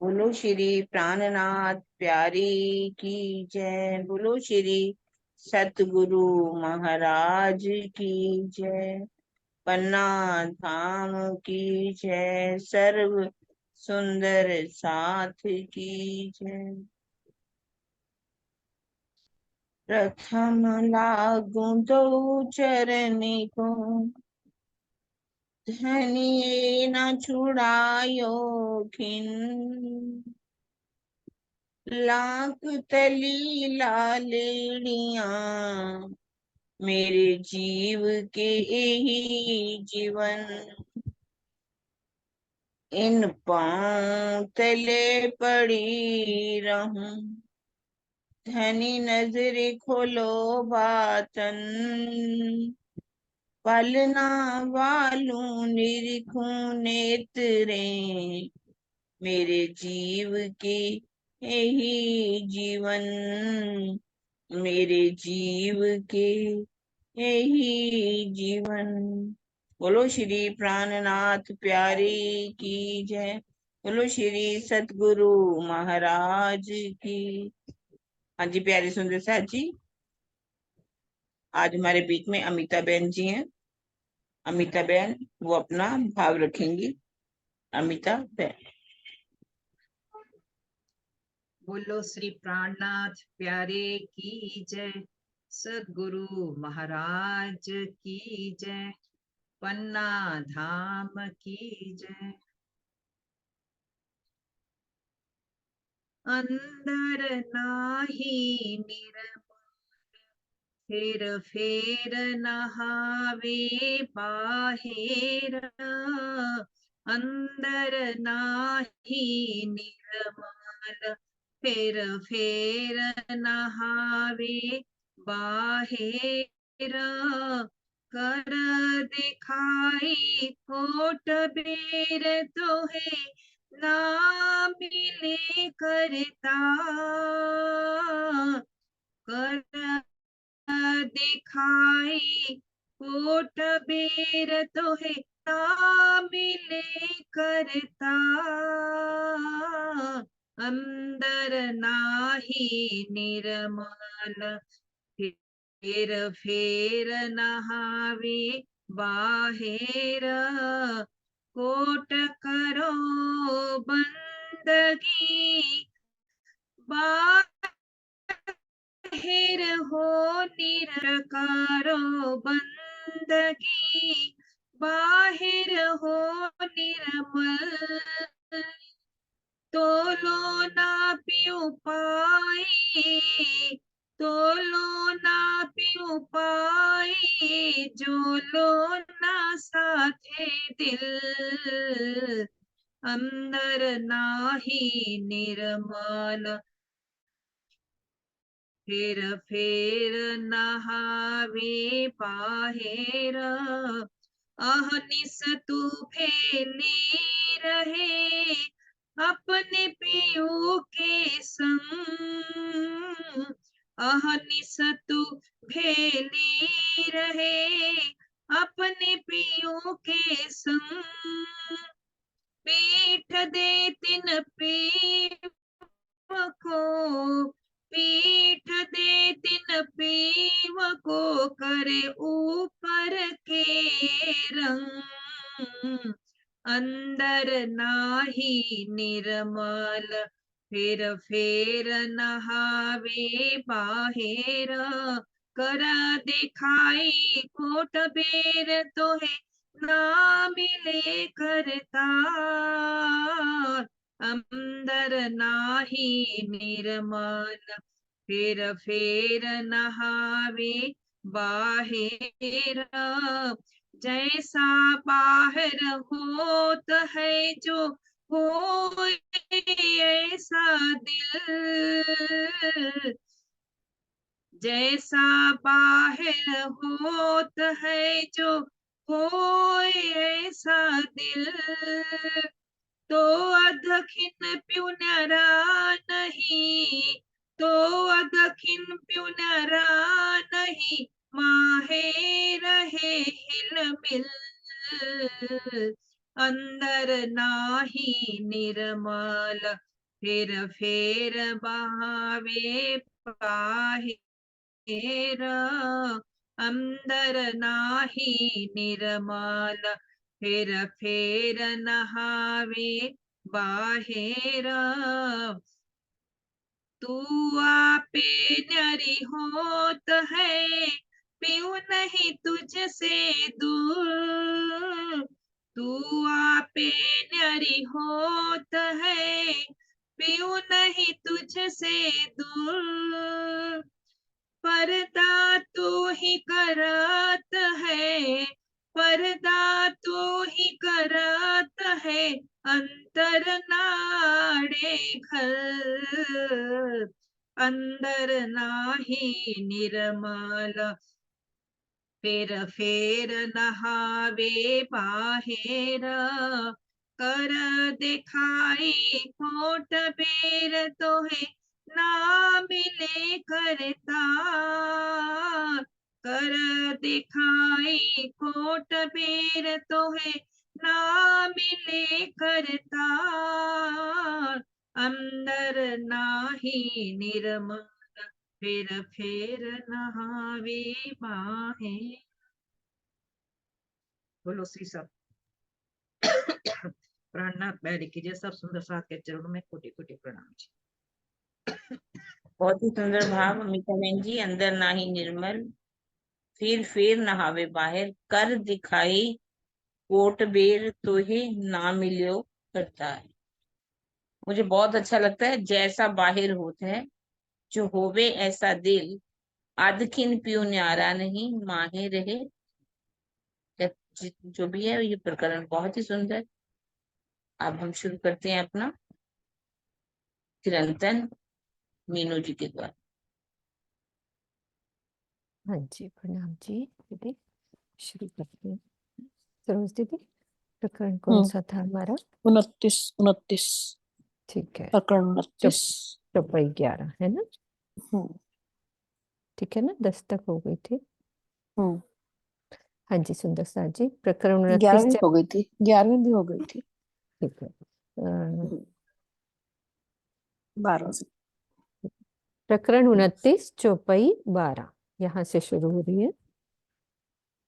बोलो श्री प्राणनाथ प्यारी की जय। बोलो श्री सतगुरु महाराज की जय। पन्ना धाम की जय। सर्व सुंदर साथ की जय। प्रथम लागू दो चरण को, धनिये न छुड़ायो खिन। लाख तली लालेड़िया, मेरे जीव के यही जीवन। इन पांव तले पड़ी रहूं, धनी नजर खोलो बातन। पलना वालू निरखूं नेत्रे, मेरे जीव के यही जीवन। मेरे जीव के यही जीवन। बोलो श्री प्राणनाथ प्यारी की जय। बोलो श्री सतगुरु महाराज की। हाँ जी प्यारे सुंदर साथ जी, आज हमारे बीच में अमिता बहन जी हैं। अमिता बहन वो अपना भाव रखेंगी। अमिता बहन। बोलो श्री प्राणनाथ प्यारे की जय। सदगुरु महाराज की जय। पन्ना धाम की जय। अंदर नाही निर्मल, फेर फेर नहावे बाहेर। अंदर नाही निर्मल, फेर फेर नहावे बाहेर। कर दिखाई कोट बेर तोहे, ना मिले करता। कर दिखाई कोट बेर तोहे, ना मिले करता। अंदर नाही निर्मल, फेर फेर नहावे बाहेर। कोट करो बंदगी, बाहेर हो निरकारो बंदगी। बाहेर हो निर्मल, तोलो ना पियो पाई। तोलो ना पियो पाई, जो लो ना साथे दिल। अंदर नाही निर्मल, फेर फेर नहावे बाहेर। अहनिस तू फेली रहे, अपने पियो के संग। अहनिस तू फेली रहे, अपने पियो के संग। पीठ दे तिन पीव को, पीठ दे तिन पीव को, करे ऊपर के रंग। अंदर नाही निर्मल, फेर फेर नहावे बाहेर। कर दिखाई कोट बेर तोहे, ना मिले करता। अंदर नाही निर्मल, फेर फेर नहावे बाहेर। जैसा बाहर होत है जो, हो ऐसा दिल। जैसा बाहर होत है जो, हो ऐसा दिल। तो अदखिन प्युनरा नहीं, तो अदखिन प्युनरा नहीं, माहे रहे हिलमिल। अंदर नाही निर्मल, फेर बहावे बाहेर, अंदर नाही निर्मल, फेर नहावे बाहेर। तू आपे न्यारी होत है, पीऊ नहीं तुझसे दूर। तू आपे न्यारी होत है, पीऊ नहीं तुझसे दूर। पर्दा तू ही करत है, पर्दा तू ही करत है, अंतर नाड़े घर, अंदर नाही निर्मल, फेर नहावे बाहेर। कर दिखाई खोट बेर तोहे, ना मिले करता। कर दिखाई खोट बेर तोहे, ना मिले करता। अंदर नाही निर्मल, फेर नहावे बाहे। बोलो श्री सब प्राणनाथ बैरी कीजिए। सब सुंदर साथ के चरणों में कोटि कोटि प्रणाम जी। बहुत ही सुंदर भाव अमिता बहन जी। अंदर नाही निर्मल, फिर नहावे बाहर, कर दिखाई कोट बेर तोहे, ना मिल्यो करता है। मुझे बहुत अच्छा लगता है। जैसा बाहिर होता है, जो होवे ऐसा दिल, आदखिन पियो न्यारा नहीं, माहे रहे। जो भी है ये प्रकरण बहुत ही सुंदर। अब हम शुरू करते हैं अपना चिरंतन मीनू जी के द्वारा। हाँ जी, प्रणाम जी दीदी। शुरू करते हैं। सरोज दीदी, प्रकरण कौन सा था हमारा? 29 ठीक है, प्रकरण 29। चौपाई 11 है ना? ठीक है ना, 10 तक हो गई थी। हाँ जी, सुंदर सा जी। प्रकरण 11वीं हो गई थी, 11वीं भी हो गई थी। ठीक है। 12 से प्रकरण 29 चौपाई 12 यहाँ से शुरू हो रही है।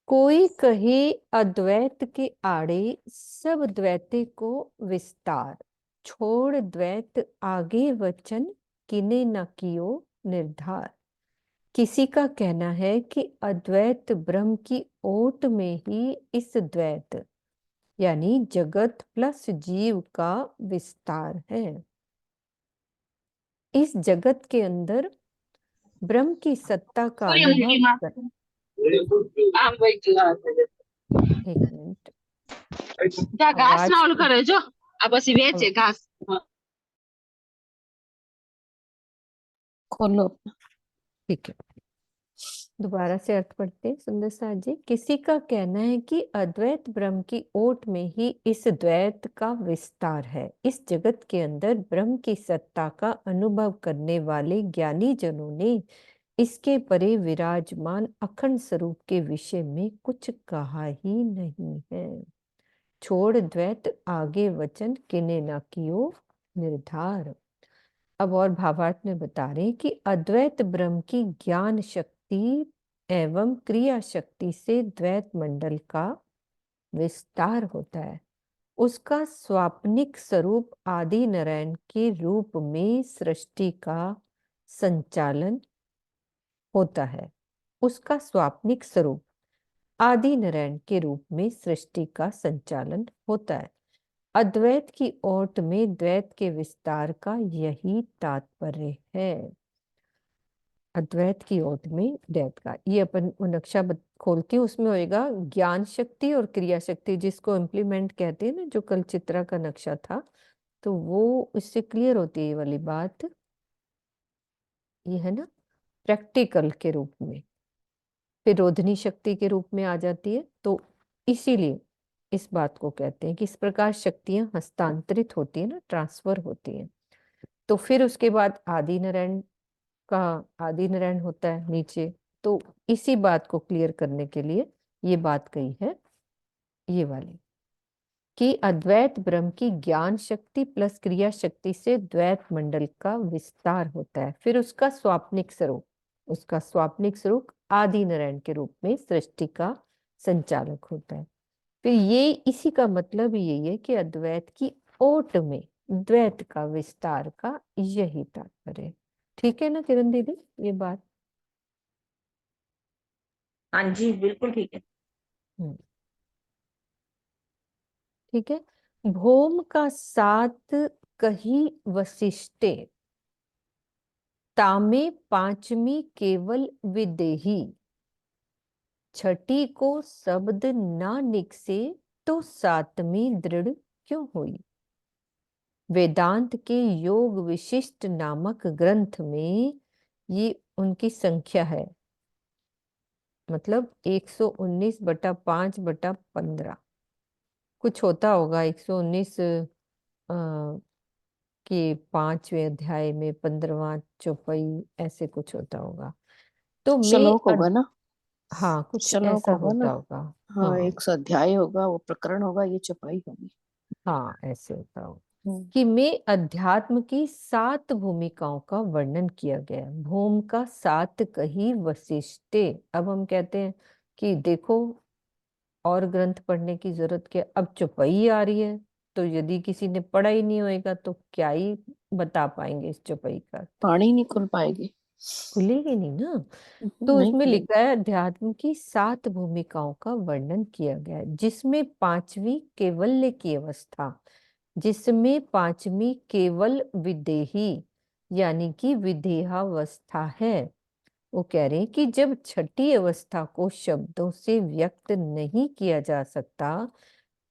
कोई कहे अद्वैत के आड़े, सब द्वैते को विस्तार, छोड़ द्वैत आगे वचन, किने न कियो निर्धार। किसी का कहना है कि अद्वैत ब्रह्म की ओट में ही इस द्वैत यानी जगत प्लस जीव का विस्तार है। इस जगत के अंदर ब्रह्म की सत्ता का अनुभव कर। एक मिनट, घास ना करे जो अब बेचे घास खोलो। ठीक है, दोबारा से अर्थ पढ़ते हैं। सुंदर सा जी। किसी का कहना है कि अद्वैत ब्रह्म की ओट में ही इस द्वैत का विस्तार है। इस जगत के अंदर ब्रह्म की सत्ता का अनुभव करने वाले ज्ञानी जनों ने इसके परे विराजमान अखंड स्वरूप के विषय में कुछ कहा ही नहीं है। छोड़ द्वैत आगे वचन, किने न कियो निर्धार। अब और भावार्थ में बता रहे हैं कि अद्वैत ब्रह्म की ज्ञान शक्ति एवं क्रिया शक्ति से द्वैत मंडल का विस्तार होता है। उसका स्वाप्निक स्वरूप आदि नारायण के रूप में सृष्टि का संचालन होता है। उसका स्वाप्निक स्वरूप आदि नारायण के रूप में सृष्टि का संचालन होता है। अद्वैत की ओट में द्वैत के विस्तार का यही तात्पर्य है। अद्वैत की ओट में द्वैत का, ये अपन नक्शा खोलती हूँ, उसमें होएगा ज्ञान शक्ति और क्रिया शक्ति, जिसको इम्प्लीमेंट कहते हैं ना, जो कल चित्रा का नक्शा था। तो वो इससे क्लियर होती है ये वाली बात। ये है ना प्रैक्टिकल के रूप में, फिर रोधनी शक्ति के रूप में आ जाती है। तो इसीलिए इस बात को कहते हैं कि इस प्रकार शक्तियां हस्तांतरित होती है ना, ट्रांसफर होती है। तो फिर उसके बाद आदि नारायण का आदि नारायण होता है नीचे। तो इसी बात को क्लियर करने के लिए ये बात कही है, ये वाली। कि अद्वैत ब्रह्म की ज्ञान शक्ति प्लस क्रिया शक्ति से द्वैत मंडल का विस्तार होता है। फिर उसका स्वाप्निक स्वरूप आदि नारायण के रूप में सृष्टि का संचालक होता है। फिर ये इसी का मतलब यही है कि अद्वैत की ओट में द्वैत का विस्तार का यही तात्पर्य है। ठीक है ना किरण दीदी ये बात? हाँ जी, बिल्कुल ठीक है। ठीक है। भौम का सात कही वशिष्ठे तामे पांचवी केवल विदेही, छठी को शब्द ना निकसे तो सातवीं दृढ़ क्यों हुई। वेदांत के योग विशिष्ट नामक ग्रंथ में ये उनकी संख्या है, मतलब 119/5/15 कुछ होता होगा। 119 के 5वें अध्याय में 15वां चौपाई ऐसे कुछ होता होगा। तो श्लोक होगा ना? हाँ कुछ श्लोक ऐसा होगा होता ना? होगा। हाँ, हाँ 100 अध्याय होगा, वो प्रकरण होगा, ये चौपाई होगी। हाँ ऐसे होता होगा हम्म। कि में अध्यात्म की 7 भूमिकाओं का वर्णन किया गया है। भूम का 7 कही वशिष्ठे। अब हम कहते हैं कि देखो और ग्रंथ पढ़ने की जरूरत क्या, अब चौपाई आ रही है, तो यदि किसी ने पढ़ा ही नहीं होएगा तो क्या ही बता पाएंगे इस चौपाई का। पानी नहीं खुल पाएगी, खुलेगी नहीं ना। तो नहीं इसमें खुलेगी। लिखा है अध्यात्म की 7 भूमिकाओं का वर्णन किया गया है, जिसमें पांचवी केवल्य की अवस्था, जिसमें पांचवी केवल विदेही यानी कि विदेहावस्था है। वो कह रहे हैं कि जब छठी अवस्था को शब्दों से व्यक्त नहीं किया जा सकता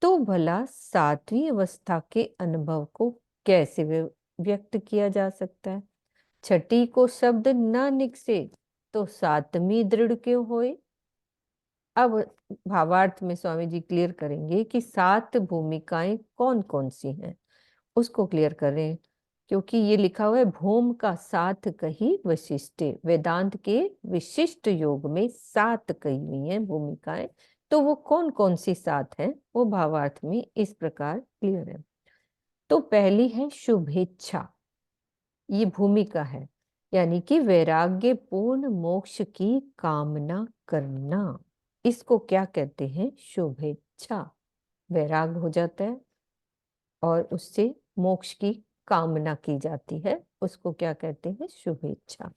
तो भला 7वीं अवस्था के अनुभव को कैसे व्यक्त किया जा सकता है। छठी को शब्द ना निकसे तो 7वीं दृढ़ क्यों होए। अब भावार्थ में स्वामी जी क्लियर करेंगे कि 7 भूमिकाएं कौन कौन सी हैं, उसको क्लियर करें। क्योंकि ये लिखा हुआ है भौम का 7 कही वशिष्ठे, वेदांत के विशिष्ट योग में 7 कही हुई हैं भूमिकाएं। तो वो कौन कौन सी 7 हैं वो भावार्थ में इस प्रकार क्लियर है। तो पहली है शुभेच्छा, ये भूमिका है, यानी कि वैराग्य पूर्ण मोक्ष की कामना करना। इसको क्या कहते हैं? शुभेच्छा। वैराग हो जाता है और उससे मोक्ष की कामना की जाती है, उसको क्या कहते हैं? शुभेच्छा।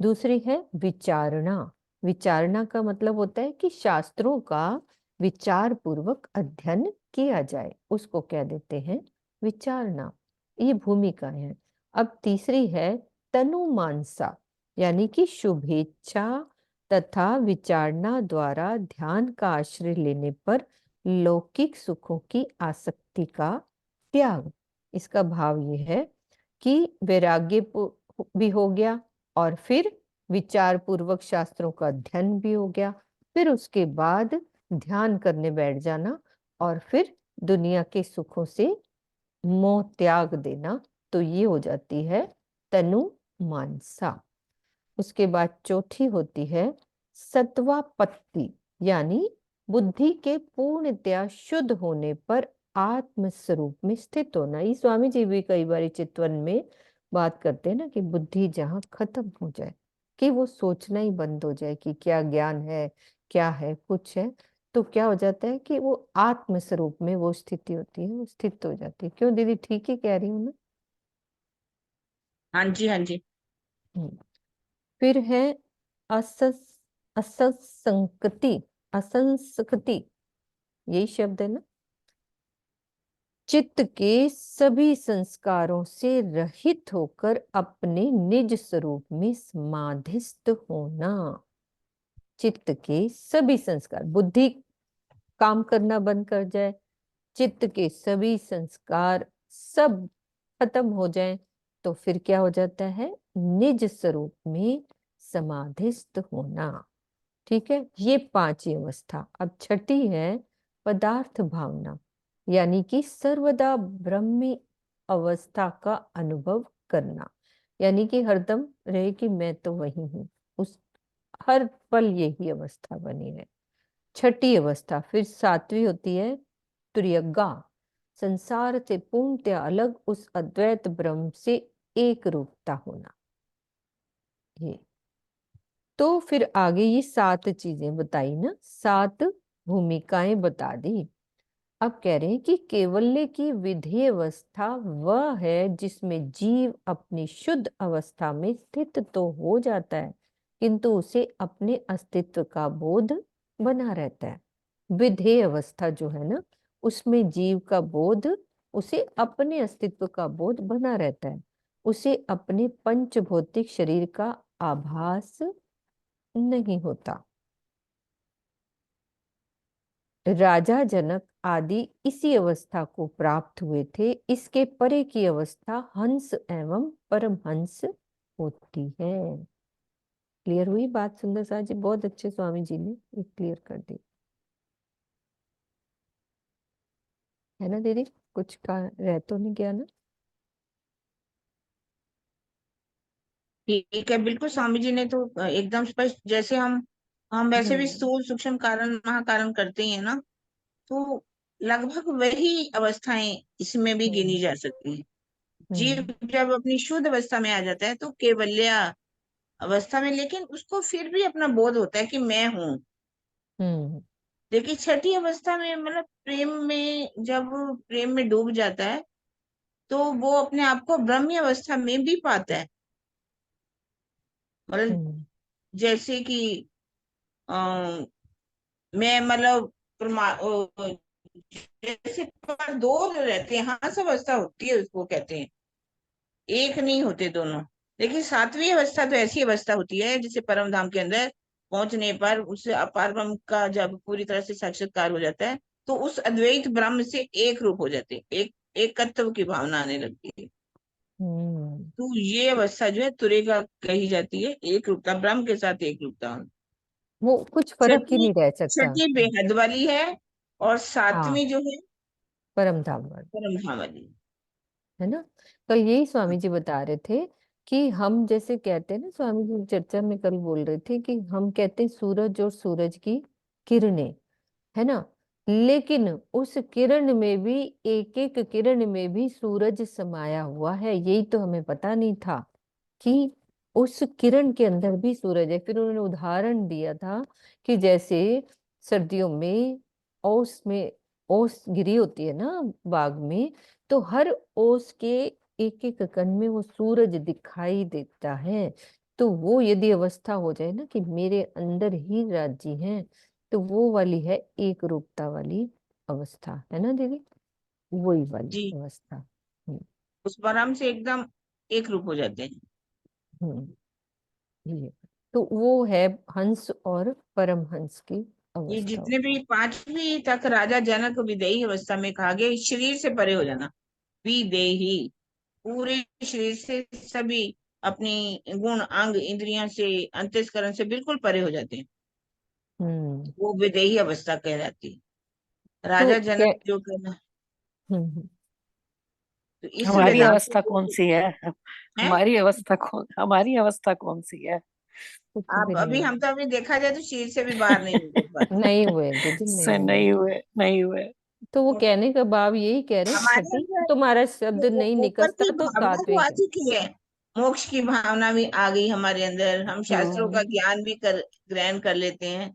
दूसरी है विचारणा। विचारणा का मतलब होता है कि शास्त्रों का विचार पूर्वक अध्ययन किया जाए, उसको क्या देते हैं? विचारणा। ये भूमिका है। अब तीसरी है तनुमानसा, यानी कि शुभेच्छा तथा विचारणा द्वारा ध्यान का आश्रय लेने पर लौकिक सुखों की आसक्ति का त्याग। इसका भाव ये है कि वैराग्य भी हो गया और फिर विचार पूर्वक शास्त्रों का अध्ययन भी हो गया, फिर उसके बाद ध्यान करने बैठ जाना और फिर दुनिया के सुखों से मोह त्याग देना। तो ये हो जाती है तनु मानसा। उसके बाद चौथी होती है सत्वापत्ति, यानी बुद्धि के पूर्णतया शुद्ध होने पर आत्म स्वरूप में स्थित होना। ये स्वामी जी भी कई बार चितवन में बात करते हैं ना कि बुद्धि जहाँ खत्म हो जाए, कि वो सोचना ही बंद हो जाए कि क्या ज्ञान है, क्या है, कुछ है, तो क्या हो जाता है कि वो आत्म स्वरूप में वो स्थिति होती है, वो स्थित हो जाती है। क्यों दीदी, ठीक ही कह रही हूँ ना? हाँ जी, हाँ जी। फिर है असंस्कृति। असंस्कृति यही शब्द है ना। चित्त के सभी संस्कारों से रहित होकर अपने निज स्वरूप में समाधिस्थ होना। चित्त के सभी संस्कार, बुद्धि काम करना बंद कर जाए, चित्त के सभी संस्कार सब खत्म हो जाए, तो फिर क्या हो जाता है? निज स्वरूप में समाधिस्थ होना। ठीक है, ये 5 अवस्था। अब छठी है पदार्थ भावना, यानी कि सर्वदा ब्रह्मी अवस्था का अनुभव करना, यानी कि हरदम रहे कि मैं तो वही हूँ, उस हर पल यही अवस्था बनी है। छठी अवस्था। फिर 7वीं होती है तुर्यगा, संसार से पूर्णतः अलग उस अद्वैत ब्रह्म से एक रूपता होना। ये तो फिर आगे ये 7 चीजें बताई ना, 7 भूमिकाएं बता दी। अब कह रहे हैं कि केवल्य की विधेय अवस्था वह है जिसमें जीव अपनी शुद्ध अवस्था में स्थित तो हो जाता है, किंतु उसे अपने अस्तित्व का बोध बना रहता है। विधेय अवस्था जो है ना, उसमें जीव का बोध, उसे अपने अस्तित्व का बोध बना रहता है, उसे अपने पंचभौतिक शरीर का आभास नहीं होता। राजा जनक आदि इसी अवस्था को प्राप्त हुए थे। इसके परे की अवस्था हंस एवं परमहंस होती है। क्लियर हुई बात सुंदर सा जी? बहुत अच्छे स्वामी जी ने ये क्लियर कर दी है ना दीदी? कुछ का रह तो नहीं गया ना? ठीक है, बिल्कुल स्वामी जी ने तो एकदम स्पष्ट, जैसे हम वैसे भी स्थूल सूक्ष्म कारण महाकारण करते ही है ना, तो लगभग वही अवस्थाएं इसमें भी गिनी जा सकती हैं। जीव हम्म जब अपनी शुद्ध अवस्था में आ जाता है तो केवल्य अवस्था में, लेकिन उसको फिर भी अपना बोध होता है कि मैं हूँ। हम्म लेकिन छठी अवस्था में मतलब प्रेम में, जब प्रेम में डूब जाता है तो वो अपने आप को ब्रह्मी अवस्था में भी पाता है। मतलब हम्म जैसे कि अ, मैं मतलब जैसे पर दो जो रहते हैं, हाँ सब अवस्था होती है, उसको कहते हैं, एक नहीं होते दोनों। लेकिन सातवीं अवस्था तो ऐसी अवस्था होती है जिसे परम धाम के अंदर पहुंचने पर उससे अपार ब्रह्म का जब पूरी तरह से साक्षात्कार हो जाता है, तो उस अद्वैत ब्रह्म से एक रूप हो जाते हैं, एक एकत्व की भावना आने लगती है। हम्म। तो ये अवस्था जो है तुरेगा कही जाती है, एक रूपता, ब्रह्म के साथ एक रूपता। वो कुछ फर्क ही छठी नहीं रह सकता। छठी बेहद वाली है, और हाँ, सातवीं जो है परम धाम वाली परम धाम वाली। है ना? कल यही स्वामी जी बता रहे थे कि हम जैसे कहते हैं ना, स्वामी जी चर्चा में कल बोल रहे थे कि हम कहते हैं सूरज और सूरज की किरणें, है ना? लेकिन उस किरण में भी, एक एक किरण में भी सूरज समाया हुआ है। यही तो हमें पता नहीं था कि उस किरण के अंदर भी सूरज है। फिर उन्होंने उदाहरण दिया था कि जैसे सर्दियों में ओस में ओस गिरी होती है ना बाग में, तो हर ओस के एक एक कण में वो सूरज दिखाई देता है। तो वो यदि अवस्था हो जाए ना कि मेरे अंदर ही राज्य हैं, तो वो वाली है एक रूपता वाली अवस्था, है ना दीदी? वही वाली जी, अवस्था। हम्म उस परम से एकदम एक रूप हो जाते हैं। हम्म, ये तो वो है हंस और परमहंस की ये अवस्था। जितने भी पांचवी तक राजा जनक विदेही अवस्था में कहा गया, इस शरीर से परे हो जाना, विदेही, पूरे शरीर से सभी अपनी गुण अंग इंद्रियों से अंतःकरण से बिल्कुल परे हो जाते हैं, हम्म वो विदेही अवस्था कहलाती है। तो राजा जनक क्या? जो कहना, हम्म तो इस हमारी वेदांत अवस्था कौन सी है? है। हमारी अवस्था कौन सी है? कुछ भी आप नहीं अभी, है। हम तो अभी देखा जाए तो शरीर से भी बाहर नहीं निकल पाते। नहीं हुए दीदी, नहीं से हुए। नहीं हुए। तो वो कहने का भाव यही कह रहे हैं, हमारे छठी अंदर तुम्हारा शब्द नहीं ऊपर निकलता की तो भावना तो सातवीं आ का। चुकी है, मोक्ष की भावना भी आ गई हमारे अंदर, हम शास्त्रों का हम्म ज्ञान भी ग्रहण कर लेते हैं।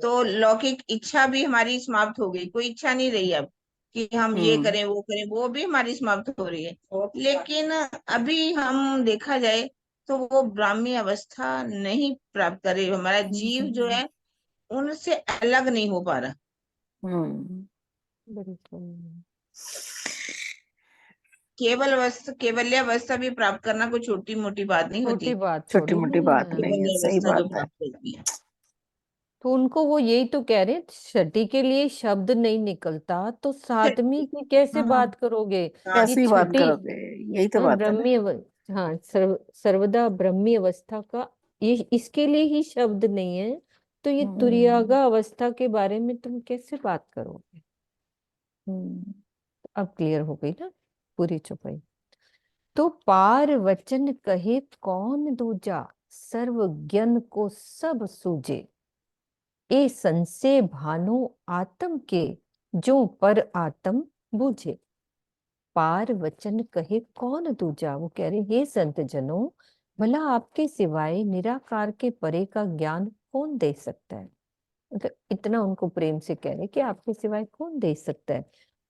तो लौकिक इच्छा भी हमारी समाप्त हो गई, कोई इच्छा नहीं रही अब कि हम ये हम्म करें वो करें, वो भी हमारी समाप्त हो रही है। लेकिन अभी हम देखा जाए तो वो ब्राह्मी अवस्था नहीं प्राप्त कर रही, हमारा जीव जो है उनसे अलग नहीं हो पा रहा। हम्म। बिल्कुल। केवल अवस्था, केवल्य अवस्था भी प्राप्त करना कोई छोटी मोटी बात नहीं छोटी होती। बात छोटी थोड़ी मोटी नहीं बात है। नहीं है, केवल्य सही अवस्था जो बात है। प्राप्त करती है। तो उनको वो यही तो कह रहे हैं, छठी के लिए शब्द नहीं निकलता तो सातवीं की कैसे हाँ बात करोगे? हाँ, ये कैसी बात छठी, करोगे? यही तो हाँ बात है ना। ब्रह्मी हाँ सर्वदा ब्रह्मी अवस्था का, ये इसके लिए ही शब्द नहीं है, तो ये हम्म तुरियागा अवस्था के बारे में तुम कैसे बात करोगे? हम्म अब क्लियर हो गई ना पूरी चौपाई? तो पार वचन कहे कौन दूजा, सर्व ज्ञान को सब सूझे। ए संशय भानो आत्म के, जो पर आत्म बूझे। पार वचन कहे कौन दूजा। वो कह रहे हे संत जनों, भला आपके सिवाय निराकार के परे का ज्ञान कौन दे सकता है। मतलब इतना उनको प्रेम से कह रहे कि आपके सिवाय कौन दे सकता है।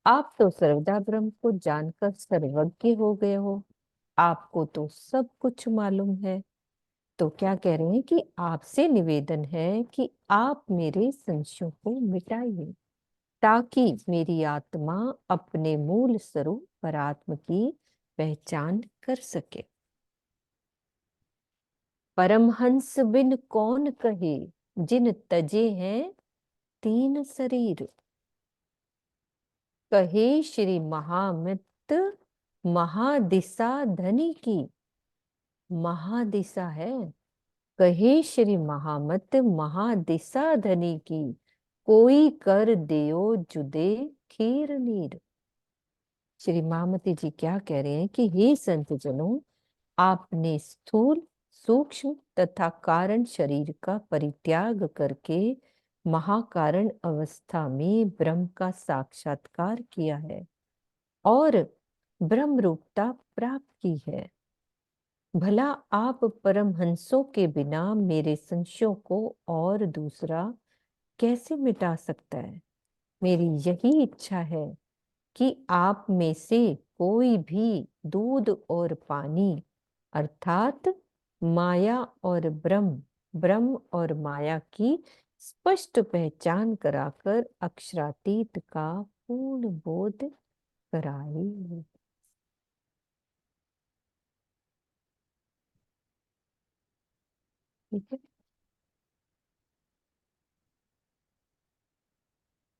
आप तो सर्वदा ब्रह्म को जानकर सर्वज्ञ हो गए हो, आपको तो सब कुछ मालूम है। तो क्या कह रहे हैं कि आपसे निवेदन है कि आप मेरे संशयों को मिटाइए, ताकि मेरी आत्मा अपने मूल स्वरूप परात्म की पहचान कर सके। परमहंस बिन कौन कहे, जिन तजे हैं तीन शरीर। कहे श्री महामित महादिशा धनी की। महादिशा है, कहे श्री महामत महादिशा धनी की। कोई कर देओ जुदे खीर नीर। श्री महामती जी क्या कह रहे हैं कि हे संत जनों, आपने स्थूल सूक्ष्म तथा कारण शरीर का परित्याग करके महाकारण अवस्था में ब्रह्म का साक्षात्कार किया है और ब्रह्म रूपता प्राप्त की है। भला आप परमहंसों के बिना मेरे संशयों को और दूसरा कैसे मिटा सकता है। मेरी यही इच्छा है कि आप में से कोई भी दूध और पानी अर्थात माया और ब्रह्म, ब्रह्म और माया की स्पष्ट पहचान कराकर अक्षरातीत का पूर्ण बोध कराए। ठीक है।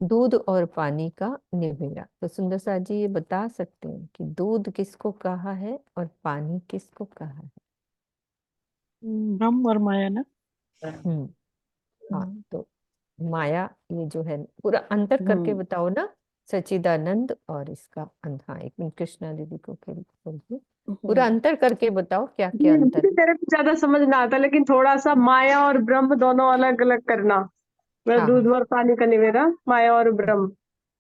दूध और पानी का निवेड़ा। तो सुंदर साथ जी ये बता सकते हैं कि दूध किसको कहा है और पानी किसको कहा है। ब्रह्म और माया ना। हाँ, तो माया ये जो है पूरा अंतर करके बताओ ना, सच्चिदानंद और इसका अंत। हाँ, एक मिनट कृष्णा दीदी को बोलिए, पूरा अंतर करके बताओ क्या क्या अंतर है। मेरे को ज्यादा समझ ना आता, लेकिन थोड़ा सा माया और ब्रह्म दोनों अलग अलग करना। मैं हाँ दूध हाँ। और पानी का निवेदा, माया और ब्रह्म।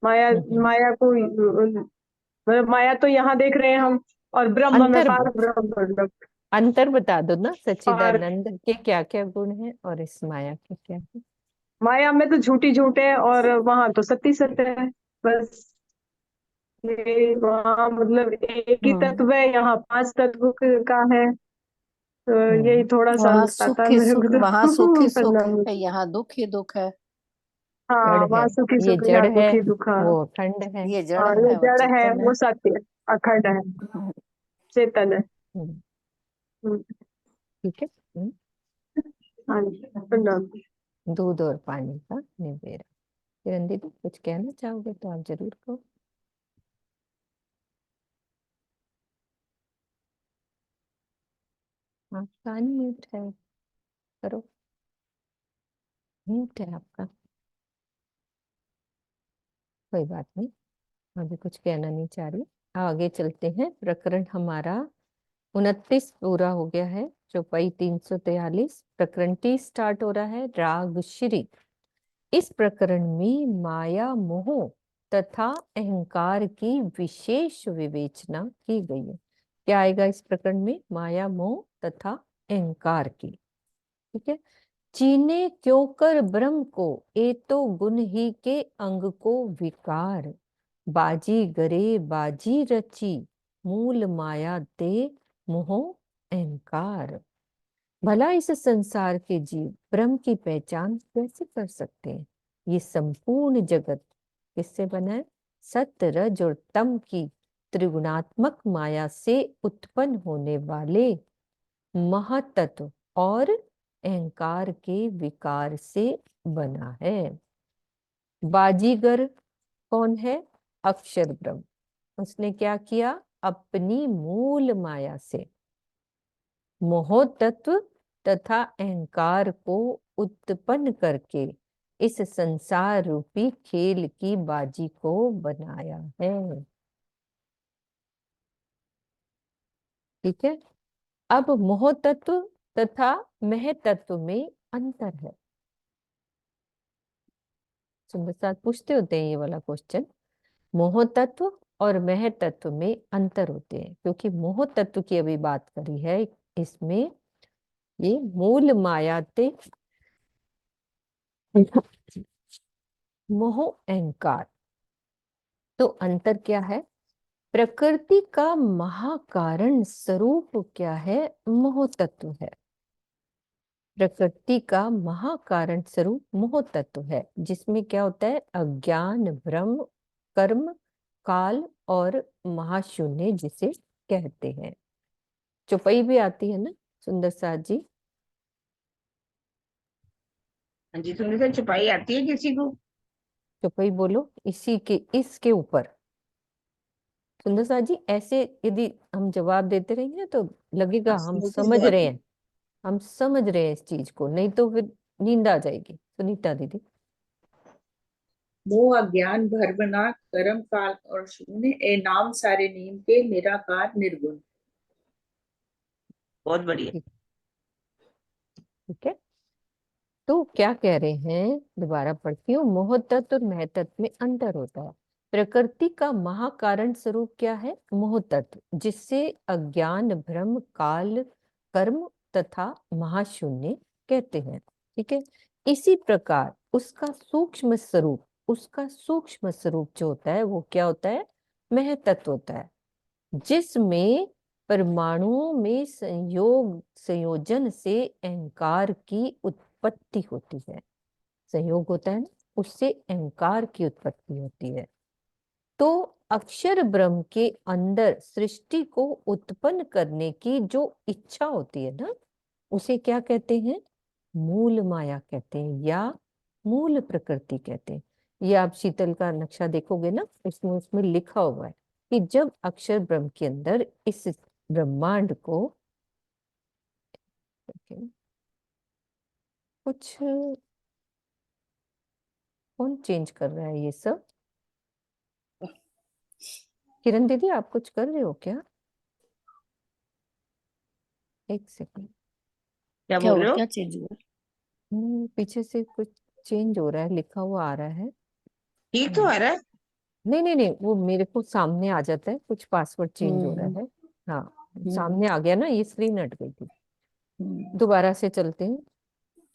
माया, माया को मतलब माया तो यहाँ देख रहे हैं हम, और ब्रह्म में अंतर पार ब्रह्म मतलब। अंतर बता दो ना, और सच्चिदानंद के क्या क्या गुण है और इस माया के क्या है। माया में तो झूठी झूठ है और वहां तो सत्य सत्य है। बस ये वहाँ मतलब एक ही तत्व है, यहाँ पांच तत्व का है। तो यही थोड़ा सा वहाँ अंतर आता सुख है ही मेरे सुख, को वहाँ सुख ही तो सुख पन्ना। है, यहाँ दुख ही दुख है। हाँ, जड़ है, वहाँ सुखी ये सुख, जड़ यहाँ है, दुखी दुखा। वो अखंड है। ये जड़ और ये है, वो जड़ है, चेतन है। वो सत्य अखंड है, चेतन है। हम्म, हम्म, ठीक है। हाँ जी, प्रणाम। दूध और पानी का निवेड़ा। किरण दीदी कुछ कहना चाहोगे तो आप जरूर कहो। हाँ, कान म्यूट है, करो, म्यूट है आपका। कोई बात नहीं, अभी कुछ कहना नहीं चाह रही। आगे चलते हैं। प्रकरण हमारा 29 पूरा हो गया है। चौपाई 343, प्रकरण 30 स्टार्ट हो रहा है, राग श्री। इस प्रकरण में माया मोह तथा अहंकार की विशेष विवेचना की गई है। क्या आएगा इस प्रकरण में? माया मोह तथा अहंकार की। ठीक है। चीने क्यों कर ब्रह्म को, ए तो गुण ही के अंग को विकार। बाजी गरे बाजी रची, मूल माया दे मोह अहंकार। भला इस संसार के जीव ब्रह्म की पहचान कैसे कर सकते हैं? ये संपूर्ण जगत किससे बना है? सत्य रज और तम की त्रिगुणात्मक माया से उत्पन्न होने वाले महतत्व और अहंकार के विकार से बना है। बाजीगर कौन है? अक्षर ब्रह्म। उसने क्या किया? अपनी मूल माया से मोह तत्व तथा अहंकार को उत्पन्न करके इस संसार रूपी खेल की बाजी को बनाया है। ठीक है। अब मोह तत्व तथा मह तत्व में अंतर है। सुंदर साथ पूछते होते हैं ये वाला क्वेश्चन। मोह तत्व और मह तत्व में अंतर होते हैं, क्योंकि मोह तत्व की अभी बात करी है इसमें। ये मूल मायाते मोह अहंकार। तो अंतर क्या है? प्रकृति का महाकारण स्वरूप क्या है? मोह तत्व है। प्रकृति का महाकारण स्वरूप मोह तत्व है, जिसमें क्या होता है? अज्ञान, भ्रम, कर्म, काल और महाशून्य जिसे कहते हैं। चौपाई भी आती है ना सुंदर साथ जी? हाँ जी, तुमने तो छुपाई आती है किसी को? चौपाई बोलो इसी के, इसके ऊपर। सुंदर साथ जी, ऐसे यदि हम जवाब देते रहेंगे तो लगेगा हम समझ रहे हैं, हम समझ रहे हैं इस चीज को, नहीं तो फिर नींद आ जाएगी। सुनीता दीदी। मोह अज्ञान भरमना कर्म काल और शून्य ए नाम सारे नीम के निराकार निर्गुण। बहुत बढ़िया। ठीक है, तो क्या कह रहे हैं, दोबारा पढ़ती हूँ। मोह तत्व और मह तत्व में अंतर होता है। प्रकृति का महाकारण स्वरूप क्या है? मोह तत्व, जिससे अज्ञान, भ्रम, काल, कर्म तथा महाशून्य कहते हैं। ठीक है, इसी प्रकार उसका सूक्ष्म स्वरूप जो होता है वो क्या होता है? मह तत्व होता है, जिसमें परमाणुओं में संयोजन से अहंकार की उत्पत्ति होती है। संयोग होता है ना, उससे अहंकार की उत्पत्ति होती है। तो अक्षर ब्रह्म के अंदर सृष्टि को उत्पन्न करने की जो इच्छा होती है ना, उसे क्या कहते हैं? मूल माया कहते हैं, या मूल प्रकृति कहते हैं। ये आप शीतल का नक्शा देखोगे ना, उसमें लिखा हुआ है कि जब अक्षर ब्रह्म के अंदर इस ब्रह्मांड को कुछ, कौन चेंज कर रहा है ये सब? किरण दीदी, आप कुछ कर रहे हो क्या? एक सेकंड। क्या क्या बोल हुआ? रहे हो? क्या चेंज हुआ? पीछे से कुछ चेंज हो रहा है, लिखा हुआ आ रहा है। ठीक तो आ रहा है। नहीं नहीं नहीं, वो मेरे को सामने आ जाता है, कुछ पासवर्ड चेंज हो रहा हम्म है। हाँ, हम्म सामने आ गया ना, ये स्क्रीन हट गई थी। हम्म दोबारा से चलते हैं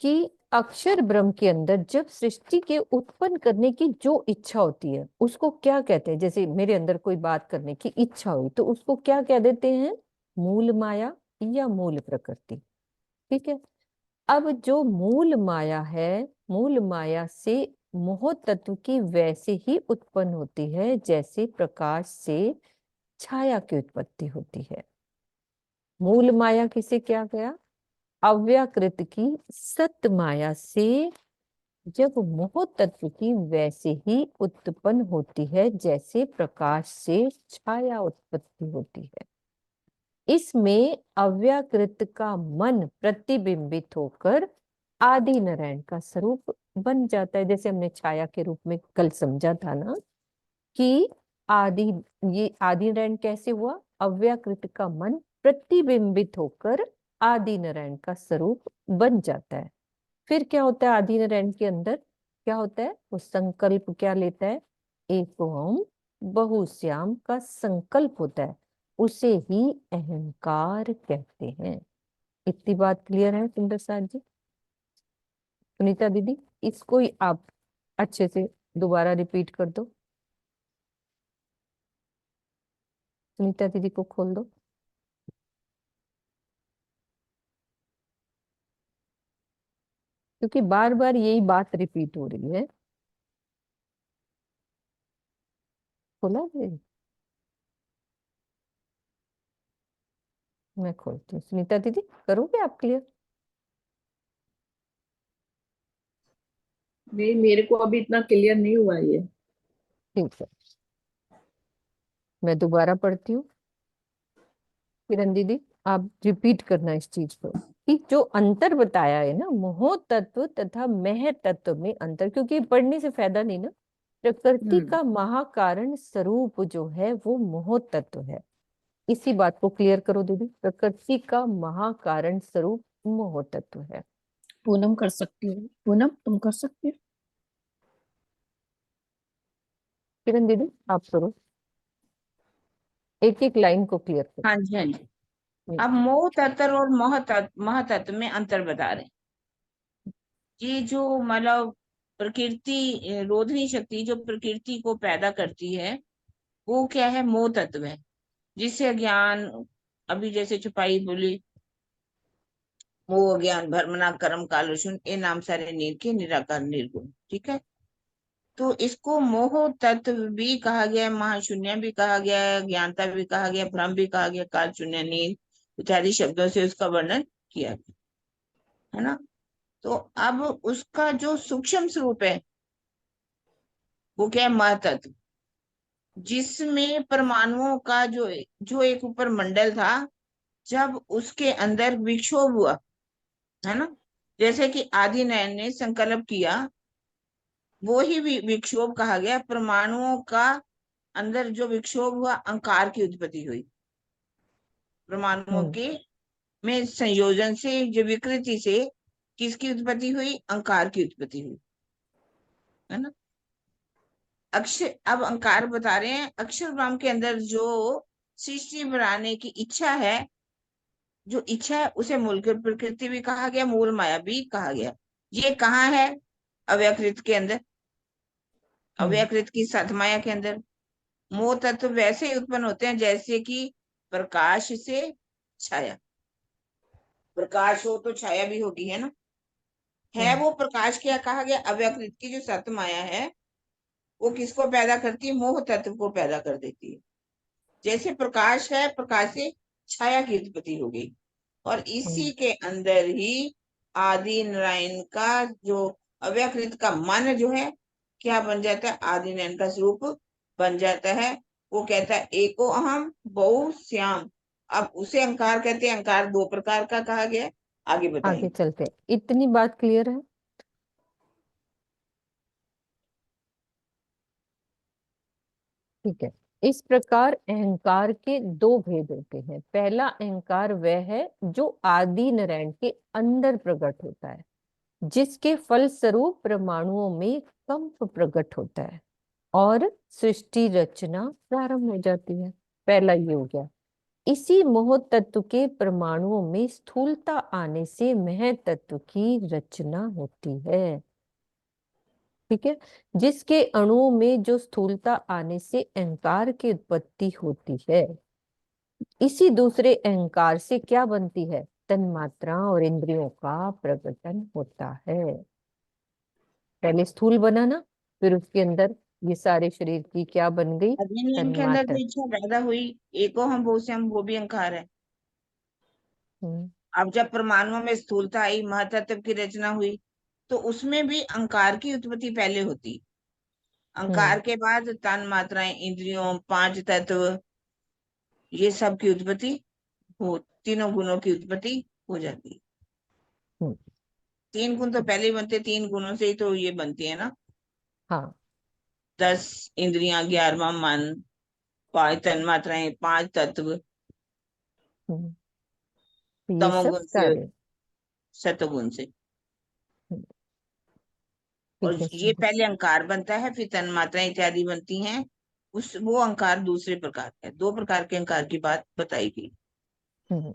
कि अक्षर ब्रह्म के अंदर जब सृष्टि के उत्पन्न करने की जो इच्छा होती है उसको क्या कहते हैं? जैसे मेरे अंदर कोई बात करने की इच्छा हुई तो उसको क्या कह देते हैं? मूल माया या मूल प्रकृति। ठीक है, अब जो मूल माया है, मूल माया से मोह तत्व की वैसे ही उत्पन्न होती है जैसे प्रकाश से छाया की उत्पत्ति होती है। मूल माया किसे क्या गया? अव्याकृत की सत माया से जब मोह तत्व की वैसे ही उत्पन्न होती है जैसे प्रकाश से छाया उत्पत्ति होती है। इसमें अव्याकृत का मन प्रतिबिंबित होकर आदि नारायण का स्वरूप बन जाता है। जैसे हमने छाया के रूप में कल समझा था ना कि आदि, ये आदि नारायण कैसे हुआ? अव्याकृत का मन प्रतिबिंबित होकर आदि नारायण का स्वरूप बन जाता है। फिर क्या होता है आदि नारायण के अंदर? क्या होता है? वो संकल्प क्या लेता है? एक ओम बहुश्याम का संकल्प होता है, उसे ही अहंकार कहते हैं। इतनी बात क्लियर है सुंदर साथ जी? सुनीता दीदी, इसको ही आप अच्छे से दोबारा रिपीट कर दो। सुनीता दीदी को खोल दो। क्योंकि बार बार यही बात रिपीट हो रही है। खोला है? मैं खोलती हूँ। सुनीता दीदी, करोगे आप क्लियर? नहीं, मेरे को अभी इतना क्लियर नहीं हुआ ये। ठीक है, मैं दोबारा पढ़ती हूँ। किरण दीदी, आप रिपीट करना इस चीज को कि जो अंतर बताया है ना, मोह तत्व तथा मह तत्व में अंतर, क्योंकि पढ़ने से फायदा नहीं ना। प्रकृति का महाकारण स्वरूप जो है वो मोह तत्व है। इसी बात को क्लियर करो दीदी, प्रकृति का महाकारण स्वरूप मोह तत्व है। पूनम कर सकती हो? पूनम तुम कर सकती हो? किरण दीदी आप करो। एक एक लाइन को क्लियर करो। हाँ जी, हाँ जी। हम्म, अब मोह तत्व और महतत्व में अंतर बता रहे हैं। ये जो मतलब प्रकृति रोधनी शक्ति जो प्रकृति को पैदा करती है, वो क्या है? मोह तत्व है, जिससे अज्ञान, अभी जैसे छुपाई बोली, मोह अज्ञान भ्रमना कर्म काल शून्य ये नाम सारे नीर के निराकार निर्गुण। ठीक है, तो इसको मोह तत्व भी कहा गया है, महाशून्य भी कहा गया है, ज्ञानता भी कहा गया, भ्रम भी कहा गया, काल शून्य नीर इत्यादि शब्दों से उसका वर्णन किया गया है ना। तो अब उसका जो सूक्ष्म स्वरूप है वो क्या है? महतत्व, जिसमें परमाणुओं का जो जो एक ऊपर मंडल था, जब उसके अंदर विक्षोभ हुआ, है ना, जैसे कि आदि नयन ने संकल्प किया, वो ही विक्षोभ कहा गया। परमाणुओं का अंदर जो विक्षोभ हुआ, अहंकार की उत्पत्ति हुई। परमाणुओं हम्म, के में संयोजन से, जो विकृति से किसकी उत्पत्ति हुई? अहंकार की उत्पत्ति हुई, है ना। अक्षर, अब अहंकार बता रहे हैं, अक्षर ब्रह्म के अंदर जो सृष्टि बनाने की इच्छा है, जो इच्छा है उसे मूल प्रकृति भी कहा गया, मूल माया भी कहा गया। ये कहाँ है? अव्यकृत के अंदर, अव्यकृत की सात माया के अंदर। मोह तत्व वैसे ही उत्पन्न होते हैं जैसे कि प्रकाश से छाया, प्रकाश हो तो छाया भी होगी, है ना। है वो प्रकाश, क्या कहा गया? अव्यकृत की जो सत माया है, वो किसको पैदा करती है? मोह तत्व को पैदा कर देती है। जैसे प्रकाश है, प्रकाश से छाया की उत्पत्ति हो गई, और इसी के अंदर ही आदि नारायण का जो अव्यकृत का मन जो है, क्या बन जाता है? आदि नारायण का स्वरूप बन जाता है। वो कहता है एको अहम बहु श्याम। अब उसे अहंकार कहते हैं। अहंकार दो प्रकार का कहा गया है। आगे आगे बताइए। चलते हैं। इतनी बात क्लियर है? ठीक है। इस प्रकार अहंकार के दो भेद होते हैं। पहला अहंकार वह है जो आदि नारायण के अंदर प्रकट होता है, जिसके फलस्वरूप परमाणुओं में कंप प्रकट होता है और सृष्टि रचना प्रारंभ हो जाती है। पहला ये हो गया। इसी मोह तत्व के परमाणुओं में स्थूलता आने से मह तत्व की रचना होती है। ठीक है, जिसके अणुओं में जो स्थूलता आने से अहंकार की उत्पत्ति होती है, इसी दूसरे अहंकार से क्या बनती है? तन्मात्रा और इंद्रियों का प्रकटन होता है। पहले स्थूल बना ना, फिर उसके अंदर ये सारे शरीर की क्या बन गई? अधिनियम के अंदर जो तन्मात्रा। इच्छा पैदा हुई, एको हम बहु श्याम, वो भी अहंकार है। हम्म, अब जब परमाणुओं में स्थूलता आई, महातत्व की रचना हुई, तो उसमें भी अहंकार की उत्पत्ति पहले होती। हम्म, अहंकार के बाद तन मात्राएं, इंद्रियों, पांच तत्व, ये सब की उत्पत्ति हो, तीनों गुणों की उत्पत्ति हो जाती है। हम्म, तीन गुण तो पहले ही बनते, तीन गुणों से ही तो ये बनती है ना। हाँ। 10 इंद्रियां, 11वां मन, पांच तन मात्राएं, पांच तत्व, हम्म, तो ये सब तमोगुण से, सारे। सतोगुण से। हम्म, और ठीक है ये समझ। पहले अहंकार बनता है, फिर तन मात्राएं इत्यादि बनती हैं। उस वो अहंकार दूसरे प्रकार का है। दो प्रकार के अहंकार की बात बताई गई। हम्म,